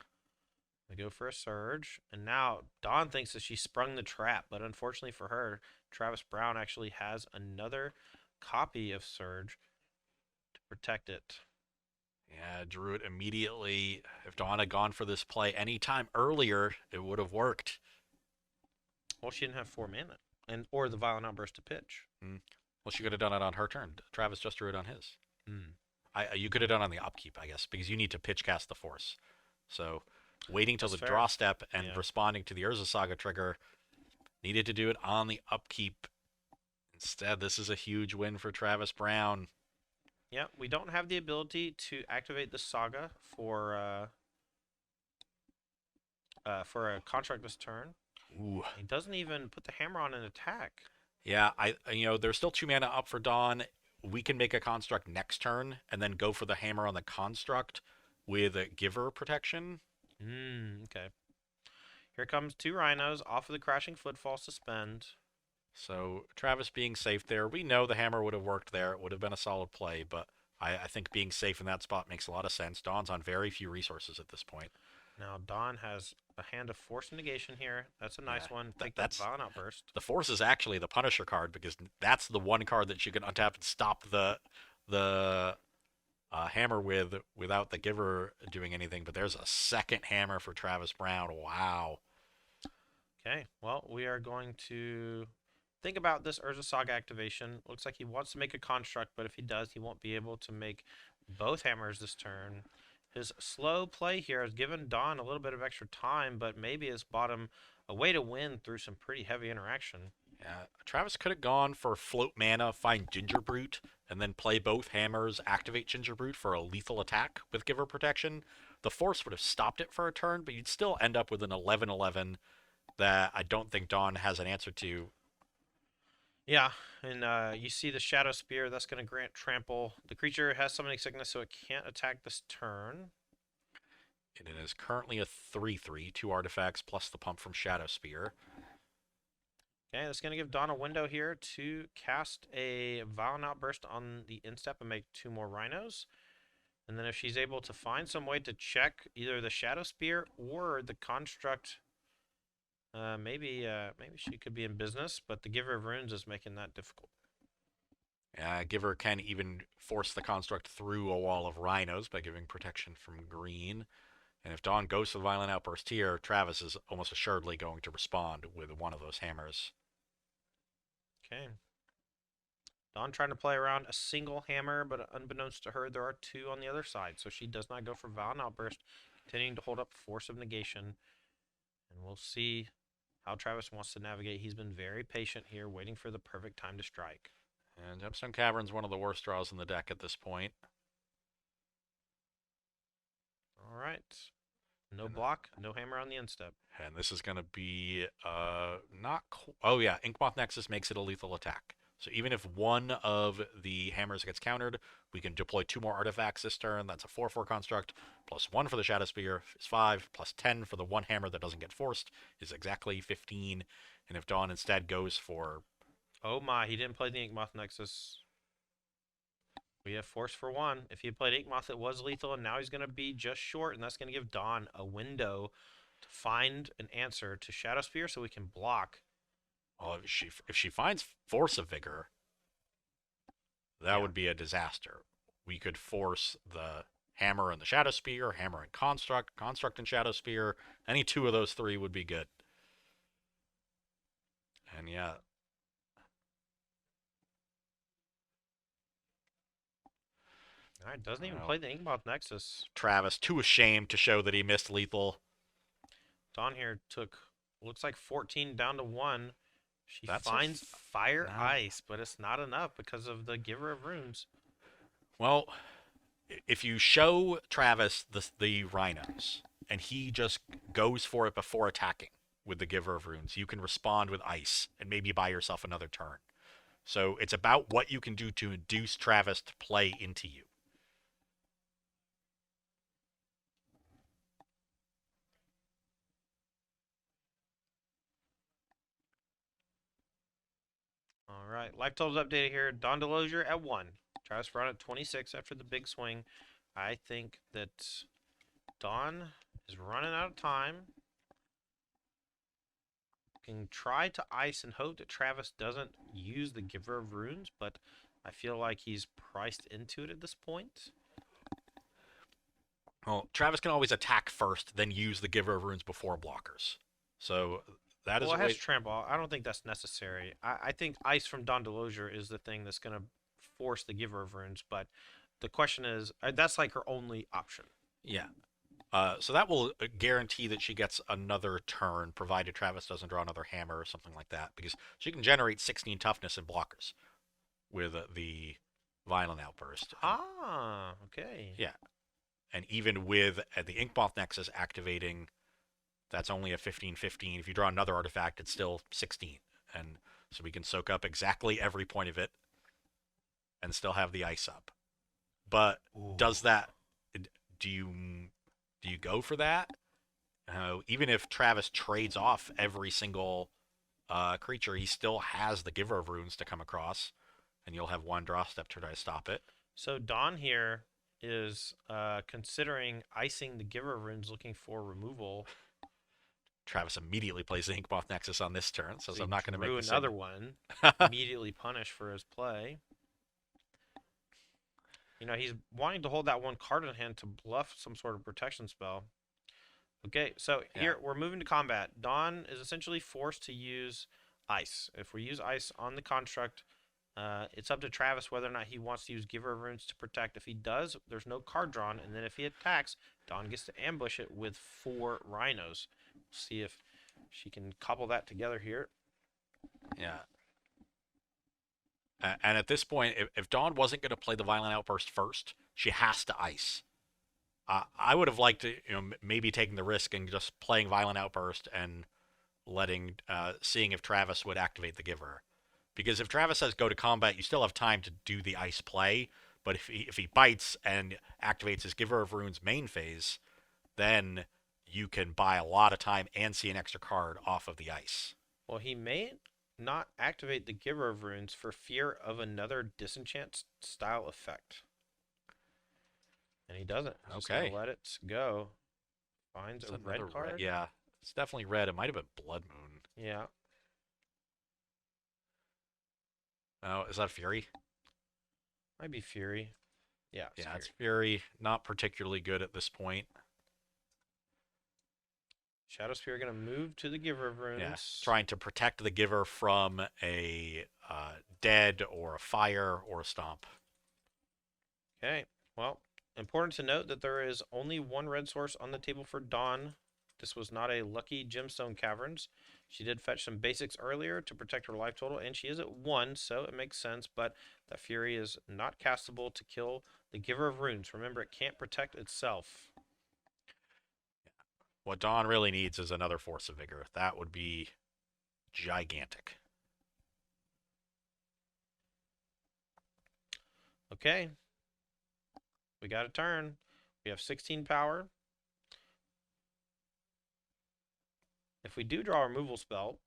We go for a Surge, and now Dawn thinks that she sprung the trap, but unfortunately for her, Travis Brown actually has another copy of Surge to protect it. Yeah, drew it immediately. If Dawn had gone for this play any time earlier, it would have worked. Well, she didn't have 4 mana, or the Violent Outburst to pitch. Well, she could have done it on her turn. Travis just drew it on his. Mm. You could have done it on the upkeep, I guess, because you need to pitch cast the Force. So, waiting till That's the fair. draw step and Yeah. responding to the Urza Saga trigger, needed to do it on the upkeep. Instead, this is a huge win for Travis Brown. Yeah, we don't have the ability to activate the Saga for a contract this turn. Ooh. He doesn't even put the hammer on an attack. Yeah, there's still 2 mana up for Dawn. We can make a construct next turn and then go for the hammer on the construct with a giver protection. Okay. Here comes 2 Rhinos off of the Crashing Footfall suspend. So Travis being safe there. We know the hammer would have worked there. It would have been a solid play, but I think being safe in that spot makes a lot of sense. Dawn's on very few resources at this point. Now Dawn has a hand of Force Negation here. That's a nice one. Take that that's Violent Outburst. The Force is actually the Punisher card because that's the one card that you can untap and stop the hammer with without the giver doing anything. But there's a second hammer for Travis Brown. Wow. Okay, well, we are going to think about this Urza Saga activation. Looks like he wants to make a construct, but if he does, he won't be able to make both hammers this turn. His slow play here has given Dawn a little bit of extra time, but maybe it's bought him a way to win through some pretty heavy interaction. Yeah, Travis could have gone for float mana, find Ginger Brute, and then play both hammers, activate Ginger Brute for a lethal attack with Giver Protection. The Force would have stopped it for a turn, but you'd still end up with an 11/11 that I don't think Dawn has an answer to. Yeah, and you see the Shadow Spear. That's going to grant trample. The creature has summoning sickness, so it can't attack this turn. And it is currently a 3/3, 2 artifacts plus the pump from Shadow Spear. Okay, that's going to give Dawn a window here to cast a Violent Outburst on the instep and make 2 more Rhinos. And then if she's able to find some way to check either the Shadow Spear or the Construct, maybe she could be in business, but the Giver of Runes is making that difficult. Giver can even force the construct through a wall of Rhinos by giving protection from green. And if Dawn goes to the Violent Outburst here, Travis is almost assuredly going to respond with one of those hammers. Okay. Dawn trying to play around a single hammer, but unbeknownst to her, there are 2 on the other side. So she does not go for Violent Outburst, continuing to hold up Force of Negation. And we'll see how Travis wants to navigate. He's been very patient here, waiting for the perfect time to strike. And Gemstone Cavern's one of the worst draws in the deck at this point. All right. No block, no hammer on the instep. And this is going to be not... Oh, yeah. Inkmoth Nexus makes it a lethal attack. So even if one of the hammers gets countered, we can deploy 2 more artifacts this turn. That's a 4/4 construct. Plus 1 for the Shadow Spear is 5. Plus 10 for the one hammer that doesn't get forced is exactly 15. And if Dawn instead goes for... Oh my, he didn't play the Inkmoth Nexus. We have Force for 1. If he had played Inkmoth, it was lethal, and now he's going to be just short, and that's going to give Dawn a window to find an answer to Shadow Spear so we can block. Well, if she finds Force of Vigor, that Yeah. would be a disaster. We could force the Hammer and the Shadow Spear, Hammer and Construct, Construct and Shadow Spear. Any two of those three would be good. And yeah, All right, doesn't even well, play the Inkmoth Nexus. Travis too ashamed to show that he missed lethal. Dawn here took, looks like 14 down to 1. She That's finds Fire no. Ice, but it's not enough because of the Giver of Runes. Well, if you show Travis the Rhinos and he just goes for it before attacking with the Giver of Runes, you can respond with Ice and maybe buy yourself another turn. So it's about what you can do to induce Travis to play into you. All right, life totals updated here. Dawn Delosier at 1. Travis Brown at 26 after the big swing. I think that Dawn is running out of time. Can try to ice and hope that Travis doesn't use the Giver of Runes, but I feel like he's priced into it at this point. Well, Travis can always attack first, then use the Giver of Runes before blockers. So that is Well, a it has way. trample. I don't think that's necessary. I think ice from Dawn Delosier is the thing that's going to force the Giver of Runes, but the question is, that's like her only option. Yeah. So that will guarantee that she gets another turn, provided Travis doesn't draw another hammer or something like that, because she can generate 16 toughness in blockers with the Violent Outburst. Ah, okay. Yeah, and even with the Inkmoth Nexus activating, that's only a 15/15. If you draw another artifact, it's still 16, and so we can soak up exactly every point of it, and still have the ice up. But Ooh. does that? Do you go for that? Even if Travis trades off every single creature, he still has the Giver of Runes to come across, and you'll have one draw step to try to stop it. So Dawn here is considering icing the Giver of Runes, looking for removal. Travis immediately plays the Inkmoth Nexus on this turn, says So I'm not going to make drew the another same. one, immediately punished for his play. You know, he's wanting to hold that one card in hand to bluff some sort of protection spell. Okay, so here we're moving to combat. Dawn is essentially forced to use ice. If we use ice on the construct, it's up to Travis whether or not he wants to use Giver of Runes to protect. If he does, there's no card drawn, and then if he attacks, Dawn gets to ambush it with 4 Rhinos. We'll see if she can couple that together here. Yeah. And at this point, if Dawn wasn't going to play the Violent Outburst first, she has to ice. I would have liked to, maybe taking the risk and just playing Violent Outburst and seeing if Travis would activate the Giver. Because if Travis says go to combat, you still have time to do the ice play. But if he bites and activates his Giver of Runes main phase, then you can buy a lot of time and see an extra card off of the ice. Well, he may not activate the Giver of Runes for fear of another disenchant style effect. And he doesn't. He's just going Okay. to let it go. Finds a red card? Yeah, it's definitely red. It might have been Blood Moon. Yeah. Oh, is that Fury? Might be Fury. Yeah, Yeah, it's Fury. Not particularly good at this point. Shadow Spear going to move to the Giver of Runes. Yeah, trying to protect the Giver from a dead or a fire or a stomp. Okay. Well, important to note that there is only one red source on the table for Dawn. This was not a lucky Gemstone Caverns. She did fetch some basics earlier to protect her life total, and she is at 1, so it makes sense, but that Fury is not castable to kill the Giver of Runes. Remember, it can't protect itself. What Dawn really needs is another Force of Vigor. That would be gigantic. Okay. We got a turn. We have 16 power. If we do draw a removal spell,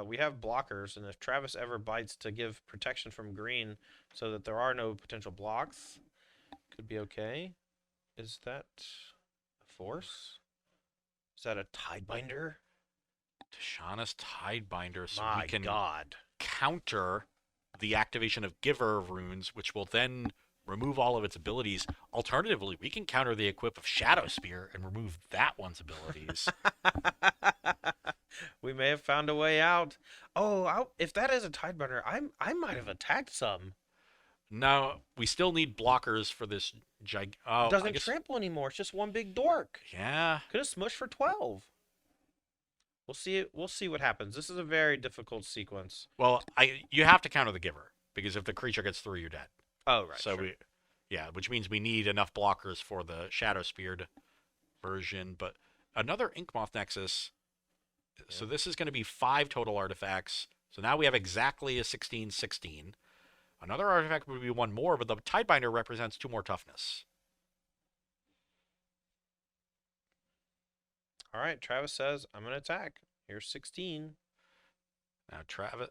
we have blockers, and if Travis ever bites to give protection from green so that there are no potential blocks, could be okay. Is that a force? Is that a Tidebinder? Tishana's Tidebinder, so we My can God. counter the activation of Giver of Runes, which will then remove all of its abilities. Alternatively, we can counter the equip of Shadow Spear and remove that one's abilities. We may have found a way out. Oh, if that is a Tidebinder, I might have attacked some. Now, we still need blockers for this It oh, I doesn't guess. trample anymore. It's just one big dork. Yeah. Could have smushed for 12. We'll see. We'll see what happens. This is a very difficult sequence. Well, you have to counter the Giver because if the creature gets through, you're dead. Oh, right. So sure. yeah, which means we need enough blockers for the Shadow Speared version. But another Inkmoth Nexus. So Yeah. this is going to be 5 total artifacts. So now we have exactly a 16/16. Another artifact would be 1 more, but the Tidebinder represents 2 more toughness. All right. Travis says, I'm going to attack. Here's 16. Now Travis,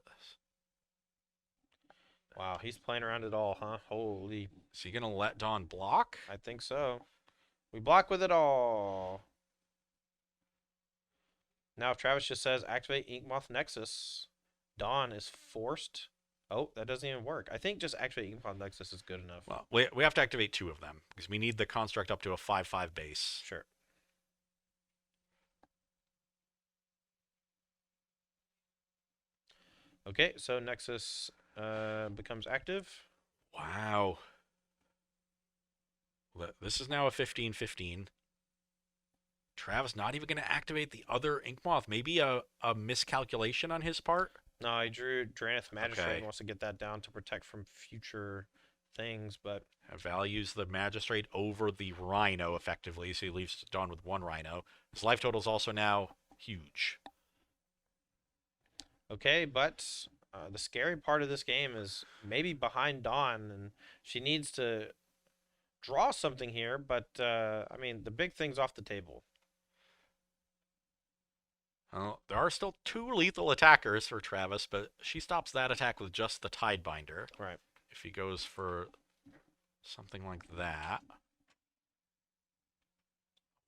Wow. He's playing around it all, huh? Holy. is he going to let Dawn block? I think so. We block with it all. Now, if Travis just says activate Inkmoth Nexus, Dawn is forced. Oh, that doesn't even work. I think just activate Inkmoth Nexus is good enough. Well, we have to activate 2 of them because we need the construct up to a 5/5 base. Sure. Okay, so Nexus becomes active. Wow. This is now a 15/15. Travis not even going to activate the other Inkmoth. Maybe a miscalculation on his part? No, he drew Dranith Magistrate Okay. and wants to get that down to protect from future things, but Values the Magistrate over the Rhino effectively, so he leaves Dawn with 1 Rhino. His life total is also now huge. okay, but the scary part of this game is maybe behind Dawn, and she needs to draw something here, but I mean, the big thing's off the table. Well, there are still 2 lethal attackers for Travis, but she stops that attack with just the Tidebinder. Right. If he goes for something like that.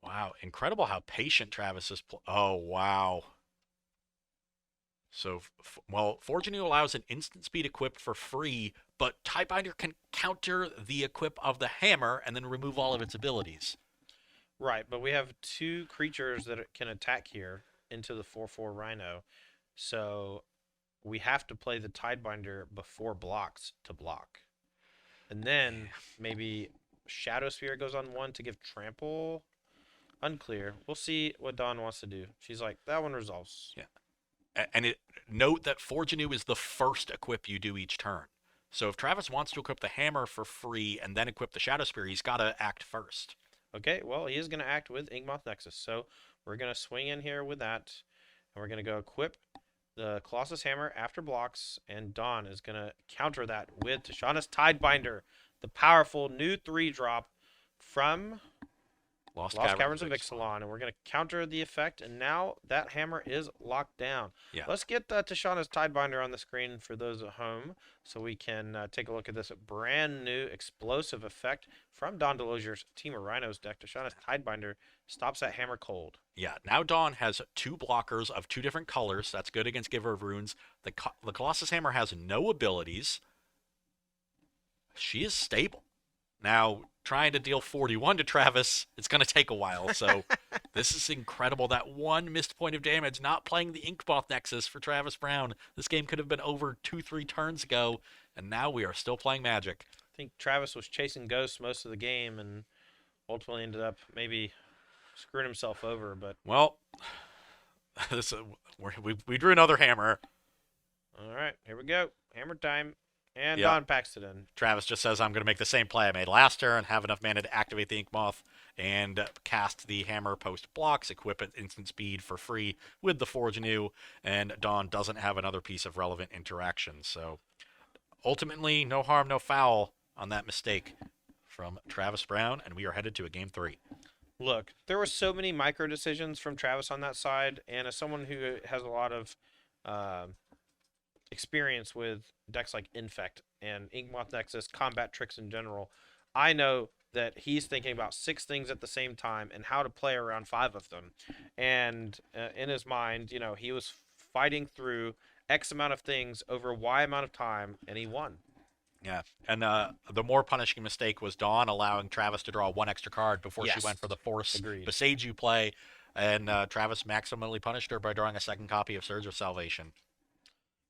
Wow, incredible how patient Travis is. Oh, wow. So, well, Fortune allows an instant speed equipped for free, but Tidebinder can counter the equip of the hammer and then remove all of its abilities. Right, but we have 2 creatures that can attack here into the 4/4 Rhino. So we have to play the Tidebinder before blocks to block. And then maybe Shadow Sphere goes on 1 to give trample. Unclear. We'll see what Dawn wants to do. She's like, that one resolves. Yeah. And note that Fortune is the first equip you do each turn. So if Travis wants to equip the hammer for free and then equip the Shadow Spear, he's got to act first. Okay, well, he is going to act with Inkmoth Nexus. So we're going to swing in here with that. And we're going to go equip the Colossus Hammer after blocks. And Dawn is going to counter that with Tishana's Tidebinder, the powerful new 3-drop from Lost Caverns of Ixalan. And we're going to counter the effect. And now that hammer is locked down. Yeah. Let's get Tishana's Tidebinder on the screen for those at home so we can take a look at this brand new explosive effect from Don DeLogier's Temur Rhinos deck. Tishana's Tidebinder stops that hammer cold. Yeah, now Dawn has 2 blockers of 2 different colors. That's good against Giver of Runes. The Colossus Hammer has no abilities. She is stable. Now, trying to deal 41 to Travis, it's going to take a while. So this is incredible. That 1 missed point of damage, not playing the Inkmoth Nexus for Travis Brown. This game could have been over 2-3 turns ago, and now we are still playing Magic. I think Travis was chasing ghosts most of the game and ultimately ended up maybe screwing himself over. But well, we drew another hammer. All right, here we go. Hammer time. And Yep. Don packs it in. Travis just says, I'm going to make the same play I made last turn, have enough mana to activate the Inkmoth, and cast the hammer post blocks, equip it instant speed for free with the Forge New, and Dawn doesn't have another piece of relevant interaction. So ultimately, no harm, no foul on that mistake from Travis Brown, and we are headed to a game 3. Look, there were so many micro decisions from Travis on that side, and as someone who has a lot of experience with decks like Infect and Inkmoth Nexus, combat tricks in general, I know that he's thinking about 6 things at the same time and how to play around 5 of them. And in his mind, he was fighting through X amount of things over Y amount of time, and he won. Yeah, and the more punishing mistake was Dawn allowing Travis to draw one extra card before she Yes, went for the Force agreed. Beseiju play, and Travis maximally punished her by drawing a second copy of Surge of Salvation.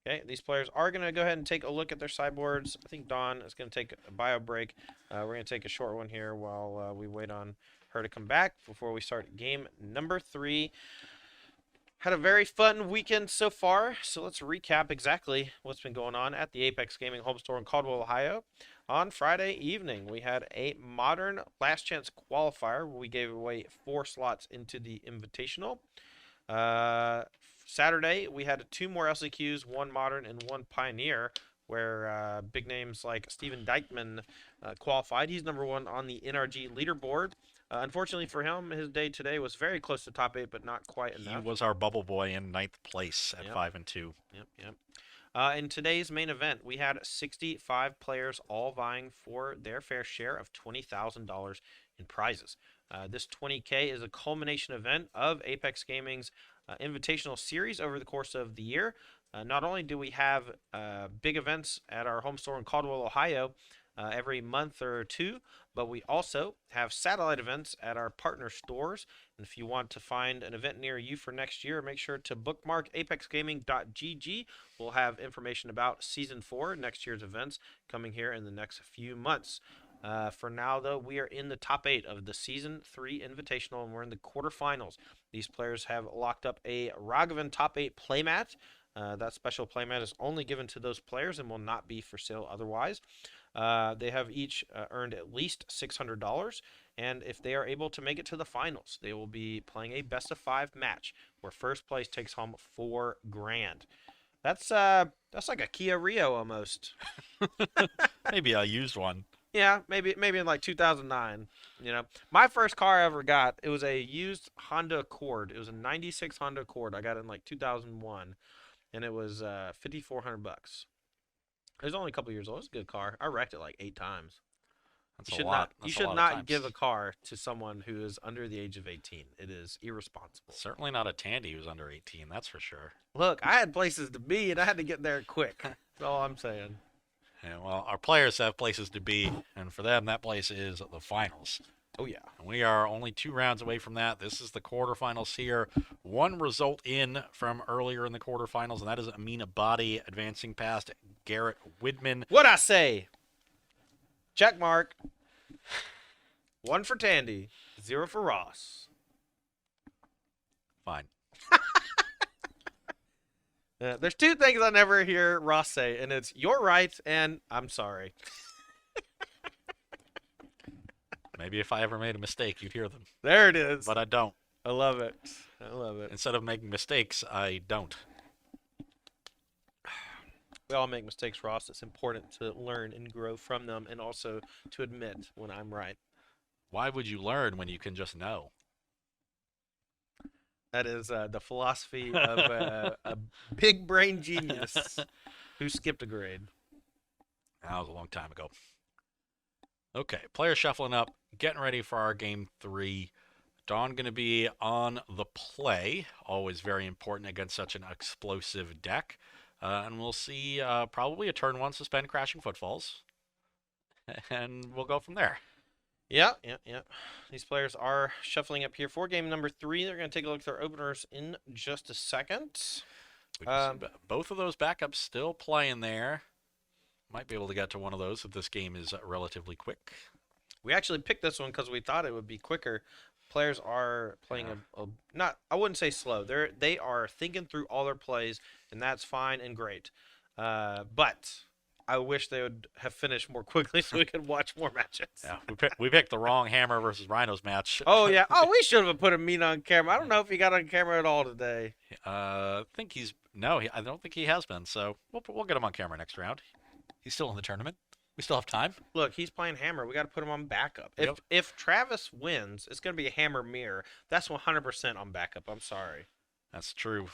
Okay, these players are going to go ahead and take a look at their sideboards. I think Dawn is going to take a bio break. We're going to take a short one here while we wait on her to come back before we start game number 3. Had a very fun weekend so far, so let's recap exactly what's been going on at the Apex Gaming home store in Caldwell, Ohio. On Friday evening, we had a modern last chance qualifier where we gave away 4 slots into the Invitational. Uh, Saturday, we had 2 more LCQs, 1 modern and 1 pioneer, where big names like Steven Dykman qualified. He's number 1 on the NRG leaderboard. Unfortunately for him, his day today was very close to top 8, but not quite enough. He was our bubble boy in 9th place at 5-2. Yep. In today's main event, we had 65 players all vying for their fair share of $20,000 in prizes. This 20K is a culmination event of Apex Gaming's Invitational series over the course of the year. Not only do we have big events at our home store in Caldwell, Ohio, every month or 2, but we also have satellite events at our partner stores. And if you want to find an event near you for next year, make sure to bookmark apexgaming.gg. We'll have information about Season 4, next year's events, coming here in the next few months. For now, though, we are in the top 8 of the Season 3 Invitational, and we're in the quarterfinals. These players have locked up a Ragavan top 8 playmat. That special playmat is only given to those players and will not be for sale otherwise. They have each earned at least $600, and if they are able to make it to the finals, they will be playing a best-of-5 match where first place takes home $4,000. That's like a Kia Rio almost. Maybe a used one. Yeah, maybe in like 2009. My first car I ever got, it was a used Honda Accord. It was a '96 Honda Accord. I got it in like 2001, and it was $5,400. It was only a couple years old. It was a good car. I wrecked it like 8 times. That's You a should lot. not. That's You a should lot of not times. give a car to someone who is under the age of 18. It is irresponsible. Certainly not a Tandy who's under 18, that's for sure. Look, I had places to be, and I had to get there quick. That's all I'm saying. Yeah, well, our players have places to be, and for them, that place is the finals. Oh yeah. And we are only 2 rounds away from that. This is the quarterfinals here. 1 result in from earlier in the quarterfinals, and that is Amina Body advancing past Garrett Widman. What'd I say? Check mark. 1 for Tandy, 0 for Ross. Fine. There's 2 things I never hear Ross say, and it's "you're right" and "I'm sorry." Maybe if I ever made a mistake, you'd hear them. There it is. But I don't. I love it. I love it. Instead of making mistakes, I don't. We all make mistakes, Ross. It's important to learn and grow from them, and also to admit when I'm right. Why would you learn when you can just know? That is the philosophy of a big brain genius who skipped a grade. That was a long time ago. Okay, players shuffling up, getting ready for our game 3. Dawn going to be on the play, always very important against such an explosive deck. And we'll see probably a turn 1 suspend Crashing Footfalls. And we'll go from there. Yeah. These players are shuffling up here for game number 3. They're going to take a look at their openers in just a second. We can see both of those backups still playing there. Might be able to get to one of those if this game is relatively quick. We actually picked this one because we thought it would be quicker. Players are playing not, I wouldn't say slow. They are thinking through all their plays, and that's fine and great. But I wish they would have finished more quickly so we could watch more matches. Yeah, we picked the wrong Hammer versus Rhinos match. Oh yeah. Oh, we should have put a meet on camera. I don't know if he got on camera at all today. I don't think he has been. So we'll get him on camera next round. He's still in the tournament. We still have time. Look, he's playing Hammer. We got to put him on backup. Yep. If Travis wins, it's going to be a Hammer mirror. That's 100% on backup. I'm sorry. That's true.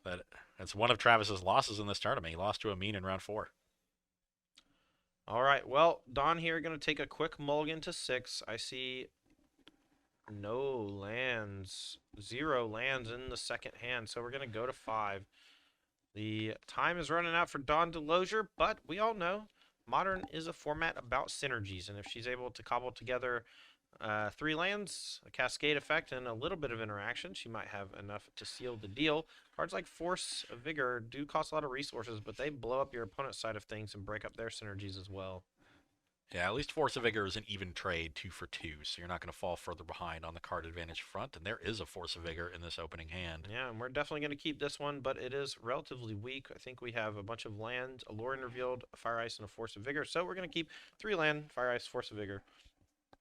That's one of Travis's losses in this tournament. He lost to Amin in round 4. All right. Well, Don here going to take a quick mulligan to 6. I see no lands, 0 lands in the second hand, so we're going to go to 5. The time is running out for Dawn Delosier, but we all know Modern is a format about synergies, and if she's able to cobble together 3 lands, a cascade effect, and a little bit of interaction, she might have enough to seal the deal. Cards like Force of Vigor do cost a lot of resources, but they blow up your opponent's side of things and break up their synergies as well. Yeah, at least Force of Vigor is an even trade, 2 for 2, so you're not going to fall further behind on the card advantage front, and there is a Force of Vigor in this opening hand. Yeah, and we're definitely going to keep this one, but it is relatively weak. I think we have a bunch of land, a Lorien Revealed, a Fire Ice, and a Force of Vigor, so we're going to keep 3 land, Fire Ice, Force of Vigor.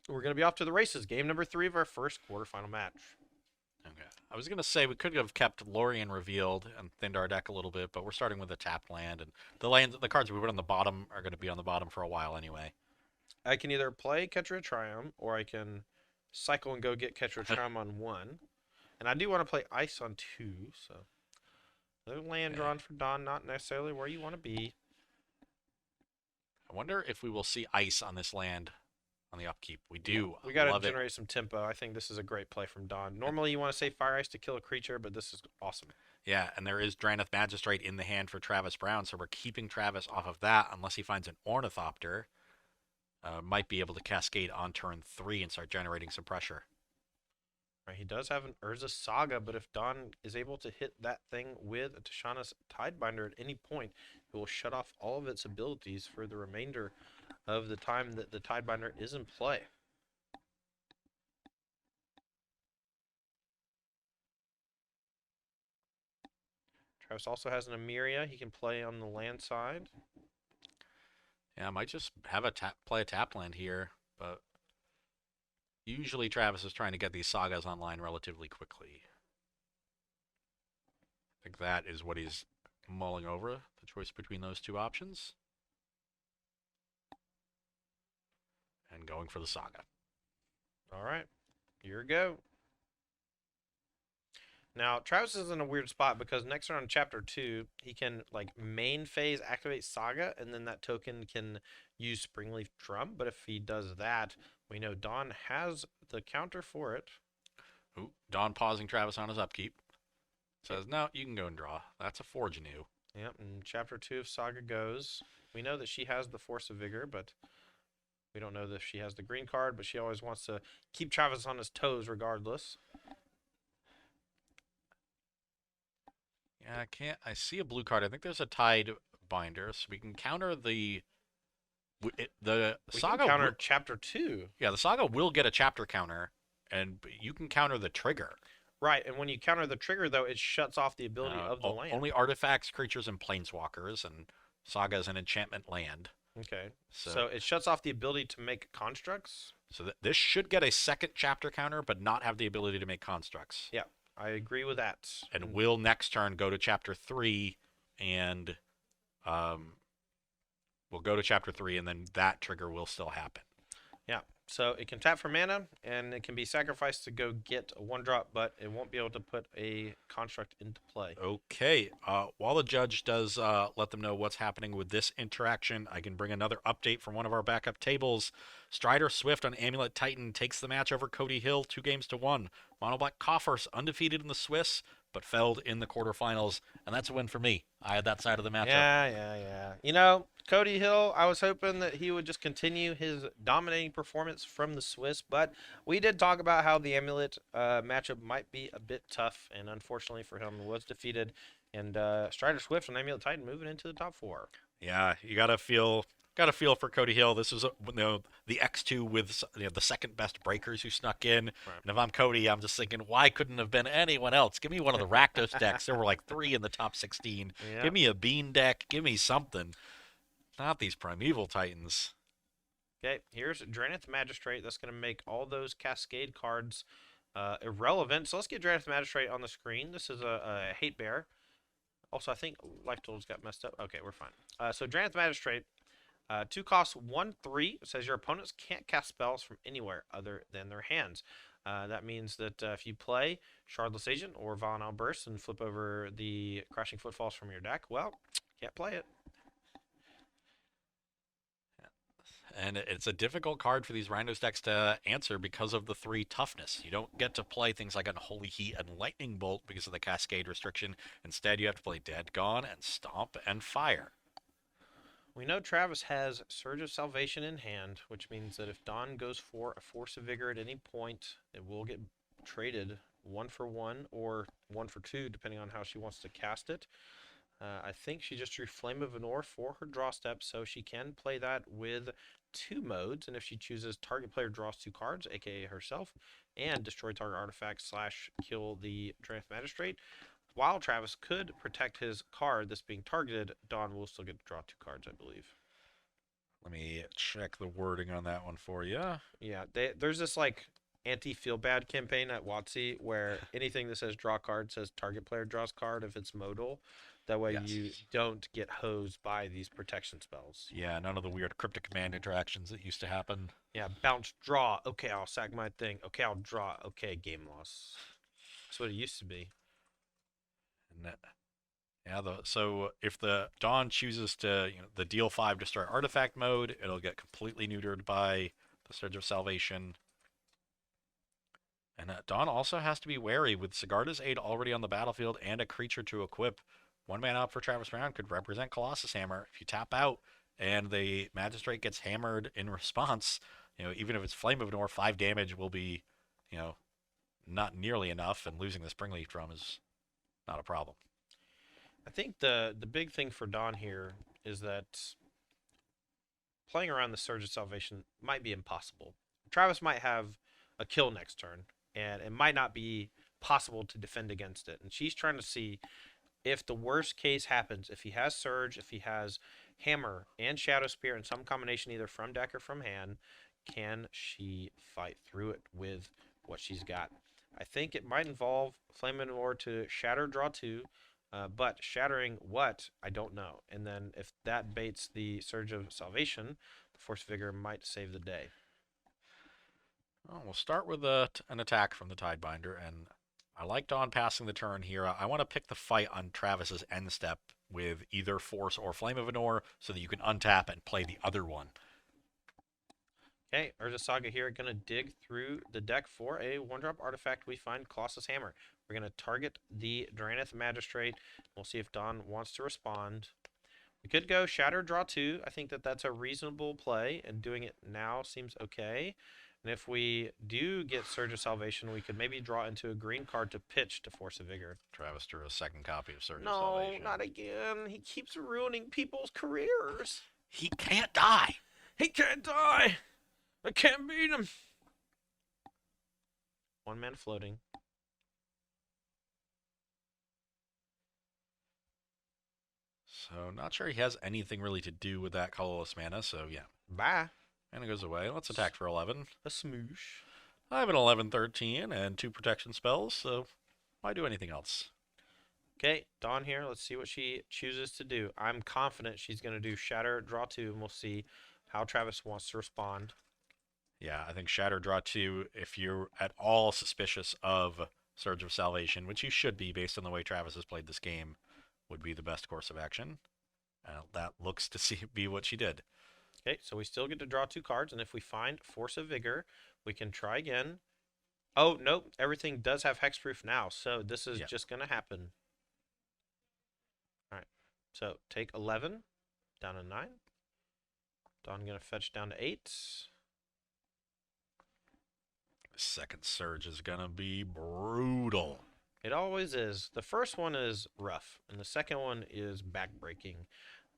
We're going to be off to the races. Game number 3 of our first quarterfinal match. Okay. I was going to say we could have kept Lorien Revealed and thinned our deck a little bit, but we're starting with a tapped land, and the cards we put on the bottom are going to be on the bottom for a while anyway. I can either play Catcher of Triumph, or I can cycle and go get Catcher of Triumph on 1. And I do want to play Ice on 2, so... Another land drawn for Don, not necessarily where you want to be. I wonder if we will see Ice on this land on the upkeep. We do. We got to generate some tempo. I think this is a great play from Don. Normally you want to say Fire Ice to kill a creature, but this is awesome. Yeah, and there is Drannith Magistrate in the hand for Travis Brown, so we're keeping Travis off of that unless he finds an Ornithopter. Might be able to cascade on turn 3 and start generating some pressure. Right, he does have an Urza Saga, but if Don is able to hit that thing with a Tishana's Tidebinder at any point, it will shut off all of its abilities for the remainder of the time that the Tidebinder is in play. Travis also has an Emiria he can play on the land side. Yeah, I might just have play a tap land here, but usually Travis is trying to get these sagas online relatively quickly. I think that is what he's mulling over, the choice between those 2 options. And going for the saga. All right, here we go. Now, Travis is in a weird spot because next turn on Chapter 2, he can, like, main phase activate Saga, and then that token can use Springleaf Drum. But if he does that, we know Don has the counter for it. Ooh, Don pausing Travis on his upkeep. Says, no, you can go and draw. That's a Forge Anew. Yep, and Chapter 2 of Saga goes. We know that she has the Force of Vigor, but we don't know if she has the green card, but she always wants to keep Travis on his toes regardless. Yeah, I see a blue card. I think there's a Tide Binder, so we can counter the Saga. Can counter Chapter 2. Yeah, the Saga will get a chapter counter, and you can counter the trigger. Right, and when you counter the trigger, though, it shuts off the ability of the land. Only artifacts, creatures, and planeswalkers, and Saga is an enchantment land. Okay, so it shuts off the ability to make constructs? So this should get a second chapter counter, but not have the ability to make constructs. Yeah, I agree with that. And will next turn go to Chapter 3, and we'll go to Chapter 3, and then that trigger will still happen. Yeah, so it can tap for mana, and it can be sacrificed to go get a 1-drop, but it won't be able to put a construct into play. Okay, while the judge does let them know what's happening with this interaction, I can bring another update from one of our backup tables. Strider Swift on Amulet Titan takes the match over Cody Hill 2-1. Mono Black Coffers undefeated in the Swiss, but felled in the quarterfinals, and that's a win for me. I had that side of the matchup. Yeah. You know, Cody Hill, I was hoping that he would just continue his dominating performance from the Swiss, but we did talk about how the Amulet matchup might be a bit tough, and unfortunately for him, was defeated. And Strider Swift on Amulet Titan moving into the top 4. Yeah, you gotta feel for Cody Hill. This is the X2 with the second best breakers who snuck in. Right. And if I'm Cody, I'm just thinking, why couldn't have been anyone else? Give me one of the Rakdos decks. There were like 3 in the top 16. Yep. Give me a Bean deck. Give me something. Not these Primeval Titans. Okay, here's Drannith Magistrate. That's going to make all those Cascade cards irrelevant. So let's get Drannith Magistrate on the screen. This is a Hate Bear. Also, I think Life Tools got messed up. Okay, we're fine. So Drannith Magistrate. 2 costs 1/3. It says your opponents can't cast spells from anywhere other than their hands. That means that if you play Shardless Agent or Volatile Burst and flip over the Crashing Footfalls from your deck, well, can't play it. And it's a difficult card for these Rhinos decks to answer because of the 3 toughness. You don't get to play things like Unholy Heat and Lightning Bolt because of the Cascade restriction. Instead, you have to play Dead Gone and Stomp and Fire. We know Travis has Surge of Salvation in hand, which means that if Dawn goes for a Force of Vigor at any point, it will get traded 1-for-1 or 1-for-2, depending on how she wants to cast it. I think she just drew Flame of Venor for her draw step, so she can play that with 2 modes. And if she chooses, target player draws 2 cards, aka herself, and destroy target artifact / kill the Drannith Magistrate. While Travis could protect his card that's being targeted, Dawn will still get to draw 2 cards, I believe. Let me check the wording on that one for you. Yeah, there's this like anti-feel bad campaign at WotC where anything that says draw card says target player draws card if it's modal. That way Yes. you don't get hosed by these protection spells. Yeah, none of the weird cryptic command interactions that used to happen. Yeah, bounce, draw. Okay, I'll sack my thing. Okay, I'll draw. Okay, game loss. That's what it used to be. And that, yeah, so if the Dawn chooses to, the deal 5 destroy artifact mode, it'll get completely neutered by the Surge of Salvation. And Dawn also has to be wary with Sigarda's Aid already on the battlefield and a creature to equip. 1 mana up for Travis Brown could represent Colossus Hammer. If you tap out and the Magistrate gets hammered in response, even if it's Flame of Nor, 5 damage will be, not nearly enough, and losing the Springleaf Drum is not a problem. I think the big thing for Dawn here is that playing around the Surge of Salvation might be impossible. Travis might have a kill next turn, and it might not be possible to defend against it. And she's trying to see if the worst case happens, if he has Surge, if he has Hammer and Shadow Spear in some combination either from deck or from hand, can she fight through it with what she's got? I think it might involve Flame and War to shatter, draw 2, but shattering what, I don't know. And then if that baits the Surge of Salvation, the Force Vigor might save the day. Well, we'll start with an attack from the Tidebinder, and I like Dawn passing the turn here. I want to pick the fight on Travis's end step with either Force or Flame of Venor so that you can untap and play the other one. Okay, Urza Saga here going to dig through the deck for a 1-drop artifact. We find Colossus Hammer. We're going to target the Drannith Magistrate. We'll see if Dawn wants to respond. We could go Shatter, draw 2. I think that that's a reasonable play, and doing it now seems okay. And if we do get Surge of Salvation, we could maybe draw into a green card to pitch to Force of Vigor. Travis drew a second copy of Surge of No, Salvation. not again. He keeps ruining people's careers. He can't die. He can't die. I can't beat him. 1 man floating. So not sure he has anything really to do with that colorless mana, so yeah. Bye. Mana goes away. Let's attack for 11. A smoosh. I have an 11-13 and 2 protection spells, so why do anything else? Okay, Dawn here. Let's see what she chooses to do. I'm confident she's going to do Shatter, draw 2, and we'll see how Travis wants to respond. Yeah, I think Shatter, draw 2, if you're at all suspicious of Surge of Salvation, which you should be based on the way Travis has played this game, would be the best course of action. That looks to be what she did. Okay, so we still get to draw 2 cards, and if we find Force of Vigor, we can try again. Oh, nope, everything does have hexproof now, so this is just going to happen. All right, so take 11, down to 9. Dawn going to fetch down to 8. Second Surge is going to be brutal. It always is. The first one is rough, and the second one is backbreaking.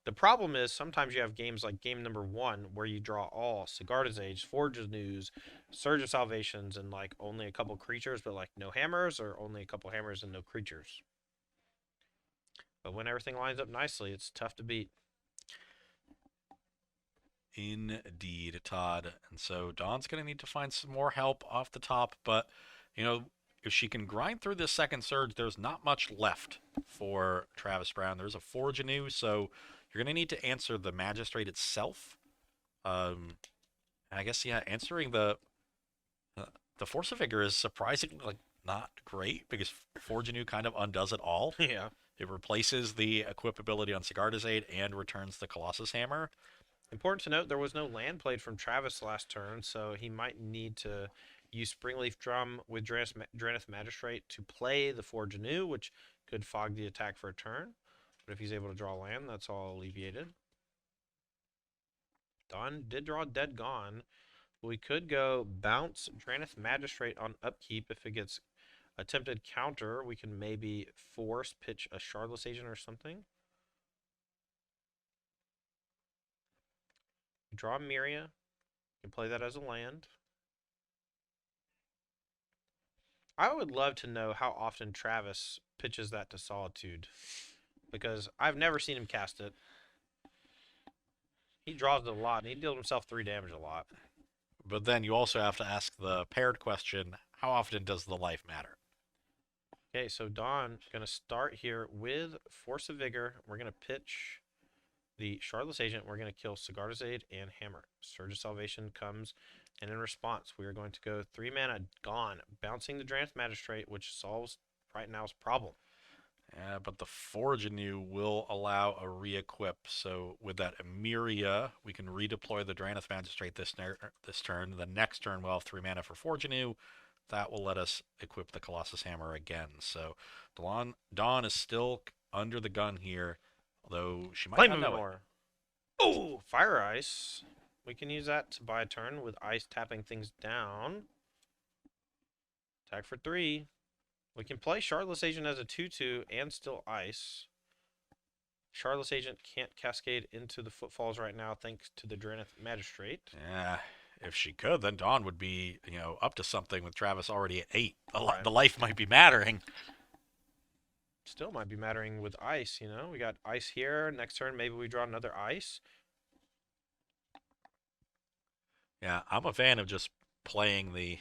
The problem is sometimes you have games like game number 1 where you draw all Sigarda's Age, Forge's News, Surge of Salvations, and like only a couple creatures, but like no hammers, or only a couple hammers and no creatures. But when everything lines up nicely, it's tough to beat. Indeed, Todd. And so Dawn's going to need to find some more help off the top, but, if she can grind through this second Surge, there's not much left for Travis Brown. There's a Forge anew, so you're going to need to answer the Magistrate itself. I guess, yeah, answering the The Force of Vigor is surprisingly not great because Forgenew kind of undoes it all. Yeah. It replaces the equipability on Sigarda's Aid and returns the Colossus Hammer. Important to note, there was no land played from Travis last turn, so he might need to use Springleaf Drum with Draneth Magistrate to play the Forge Anew, which could fog the attack for a turn. But if he's able to draw land, that's all alleviated. Don did draw Dead Gone. We could go bounce Draneth Magistrate on upkeep. If it gets attempted counter, we can maybe force pitch a Shardless Agent or something. Draw Myria. You can play that as a land. I would love to know how often Travis pitches that to Solitude, because I've never seen him cast it. He draws it a lot, and he deals himself 3 damage a lot. But then you also have to ask the paired question, how often does the life matter? Okay, so Don going to start here with Force of Vigor. We're going to pitch the Shardless Agent. We're going to kill Sigarda's Aid and Hammer. Surge of Salvation comes, and in response, we are going to go 3 mana Gone, bouncing the Dranth Magistrate, which solves right now's problem. Yeah, but the Forge Anew will allow a re-equip. So with that Emiria, we can redeploy the Draneth Magistrate this turn. The next turn we'll have 3 mana for Forge Anew. That will let us equip the Colossus Hammer again. So Dawn is still under the gun here, although she might not know it. Oh, Fire Ice. We can use that to buy a turn with Ice tapping things down. Attack for 3. We can play Shardless Agent as a 2/2 and still Ice. Shardless Agent can't cascade into the Footfalls right now thanks to the Draneth Magistrate. Yeah, if she could, then Dawn would be, up to something with Travis already at 8. Right. The life might be mattering. Still might be mattering with Ice, We got Ice here. Next turn, maybe we draw another Ice. Yeah, I'm a fan of just playing the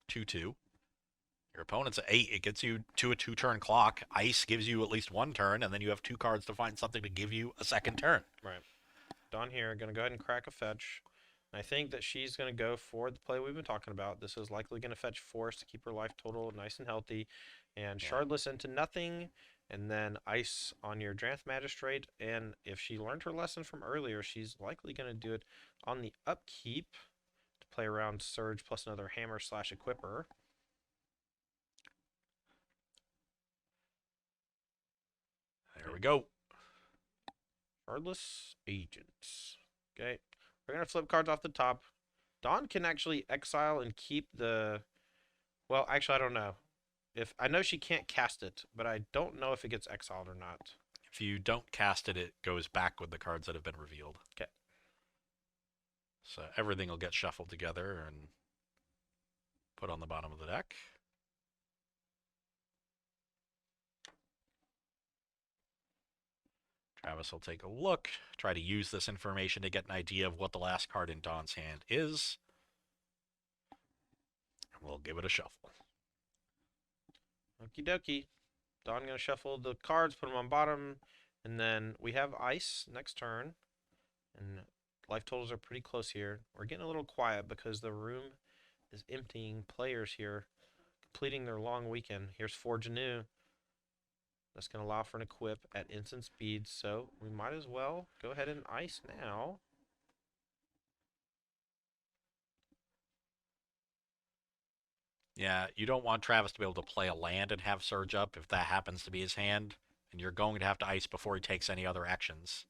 2/2. Your opponent's at 8. It gets you to a 2-turn clock. Ice gives you at least 1 turn, and then you have 2 cards to find something to give you a second turn. Right. Dawn here, going to go ahead and crack a fetch. And I think that she's going to go for the play we've been talking about. This is likely going to fetch Force to keep her life total nice and healthy. And Shardless into nothing. And then Ice on your Dranth Magistrate. And if she learned her lesson from earlier, she's likely going to do it on the upkeep to play around Surge plus another Hammer / Equipper. There we go. Shardless Agents. Okay. We're going to flip cards off the top. Dawn can actually exile and keep the... Well, actually, I don't know. I know she can't cast it, but I don't know if it gets exiled or not. If you don't cast it, it goes back with the cards that have been revealed. Okay. So everything will get shuffled together and put on the bottom of the deck. Travis will take a look, try to use this information to get an idea of what the last card in Dawn's hand is. And we'll give it a shuffle. Okie dokie. Dawn going to shuffle the cards, put them on bottom, and then we have Ice next turn. And life totals are pretty close here. We're getting a little quiet because the room is emptying. Players here completing their long weekend. Here's Forge Anew. That's going to allow for an equip at instant speed, so we might as well go ahead and Ice now. Yeah, you don't want Travis to be able to play a land and have Surge up if that happens to be his hand, and you're going to have to Ice before he takes any other actions.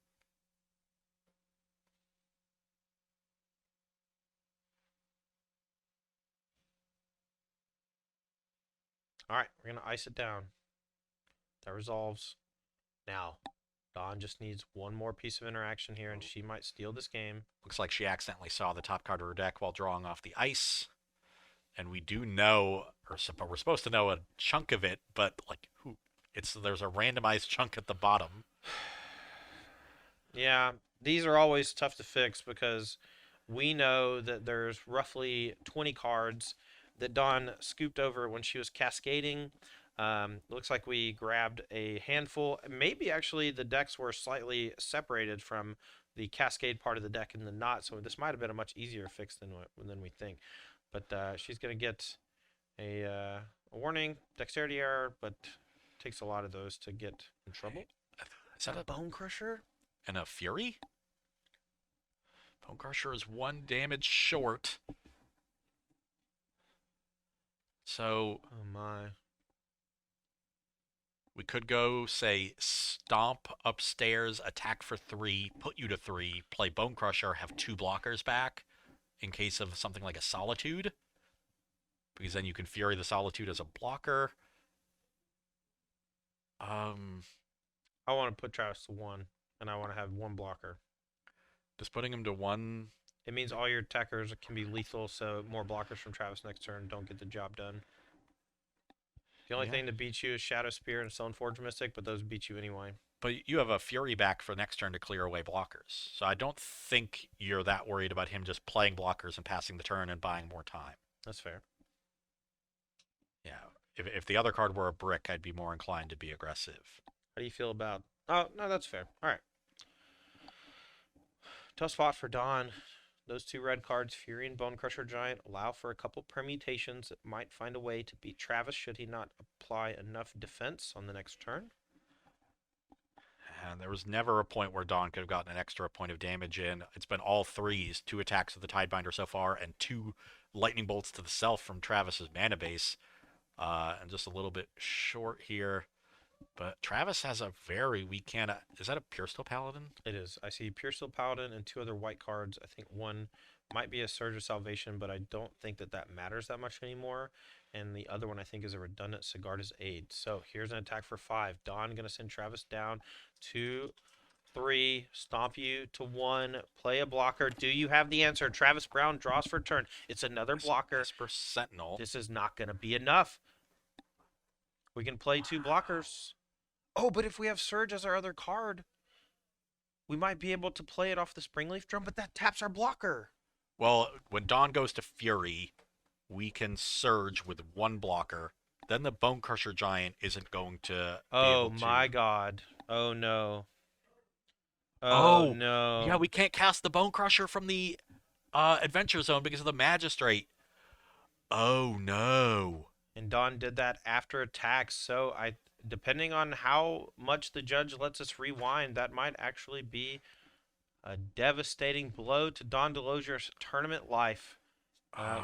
All right, we're going to Ice it down. That resolves. Now, Dawn just needs one more piece of interaction here, and she might steal this game. Looks like she accidentally saw the top card of her deck while drawing off the Ice. And we do know, or we're supposed to know a chunk of it, but there's a randomized chunk at the bottom. Yeah, these are always tough to fix because we know that there's roughly 20 cards that Dawn scooped over when she was cascading. Looks like we grabbed a handful. Maybe actually the decks were slightly separated from the cascade part of the deck and the not, so this might have been a much easier fix than we think. but she's gonna get a warning, dexterity error, but takes a lot of those to get in trouble. Is that a Bone Crusher? and a Fury? Bone Crusher is 1 damage short. So Oh my. we could go, say, stomp upstairs, attack for 3, put you to 3, play Bone Crusher, have 2 blockers back in case of something like a Solitude. Because then you can Fury the Solitude as a blocker. I want to put Travis to 1, and I want to have 1 blocker. Just putting him to 1. It means all your attackers can be lethal, so more blockers from Travis next turn don't get the job done. The only thing that beats you is Shadow Spear and Stoneforge Mystic, but those beat you anyway. But you have a Fury back for next turn to clear away blockers. So I don't think you're that worried about him just playing blockers and passing the turn and buying more time. That's fair. Yeah. If the other card were a brick, I'd be more inclined to be aggressive. How do you feel about... Oh, no, that's fair. All right. Tough spot for Dawn. Those 2 red cards, Fury and Bone Crusher Giant, allow for a couple permutations that might find a way to beat Travis should he not apply enough defense on the next turn. And there was never a point where Dawn could have gotten an extra point of damage in. It's been all 3s, 2 attacks with the Tidebinder so far, and 2 lightning bolts to the self from Travis's mana base. And just a little bit short here. But Travis has a very weak cannon. Is that a Pure Steel Paladin? It is. I see Pure Steel Paladin and 2 other white cards. I think one might be a Surge of Salvation, but I don't think that matters that much anymore. And the other one I think is a redundant Sigarda's Aid. So here's an attack for 5. Dawn going to send Travis down 2, 3, stomp you to 1, play a blocker. Do you have the answer? Travis Brown draws for turn. It's another blocker. Esper Sentinel. This is not going to be enough. We can play 2 blockers. Oh, but if we have Surge as our other card, we might be able to play it off the Springleaf Drum, but that taps our blocker. Well, when Dawn goes to Fury, we can Surge with 1 blocker. Then the Bone Crusher Giant isn't going to be able to... my god. Oh no. Oh, no. Yeah, we can't cast the Bone Crusher from the Adventure Zone because of the Magistrate. Oh no. And Dawn did that after attacks, so depending on how much the judge lets us rewind, that might actually be a devastating blow to Dawn Delozier's tournament life.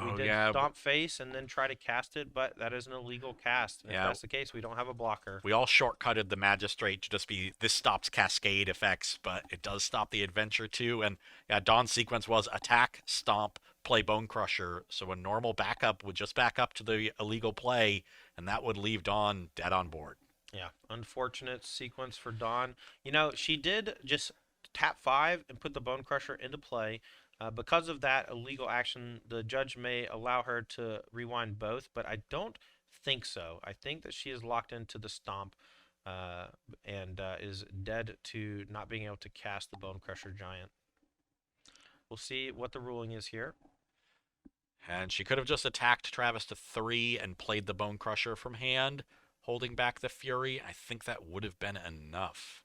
We did stomp face and then try to cast it, but that is an illegal cast. And if that's the case, we don't have a blocker. We all shortcutted the Magistrate to just be, this stops Cascade effects, but it does stop the Adventure too. And yeah, Dawn's sequence was attack, stomp, play Bone Crusher. So a normal backup would just back up to the illegal play, and that would leave Dawn dead on board. Yeah, unfortunate sequence for Dawn. You know, she did just tap 5 and put the Bone Crusher into play. Because of that illegal action, the judge may allow her to rewind both, but I don't think so. I think that she is locked into the stomp and is dead to not being able to cast the Bone Crusher Giant. We'll see what the ruling is here. And she could have just attacked Travis to 3 and played the Bone Crusher from hand, holding back the Fury. I think that would have been enough.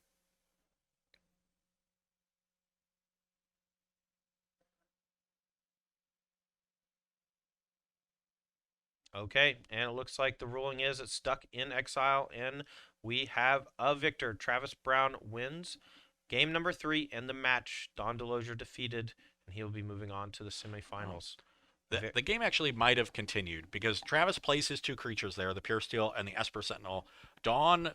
Okay, and it looks like the ruling is it's stuck in exile, and we have a victor. Travis Brown wins game number 3 and the match. Dawn Delozier defeated, and he will be moving on to the semifinals. The game actually might have continued because Travis plays his 2 creatures there, the Pure Steel and the Esper Sentinel. Dawn,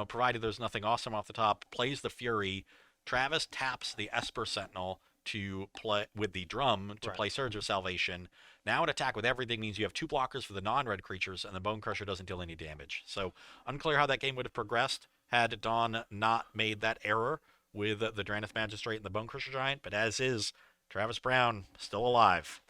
provided there's nothing awesome off the top, plays the Fury. Travis taps the Esper Sentinel to play with the drum to play Surge of Salvation. Now an attack with everything means you have 2 blockers for the non-red creatures, and the Bone Crusher doesn't deal any damage. So unclear how that game would have progressed had Dawn not made that error with the Drannith Magistrate and the Bone Crusher Giant, but as is, Travis Brown still alive.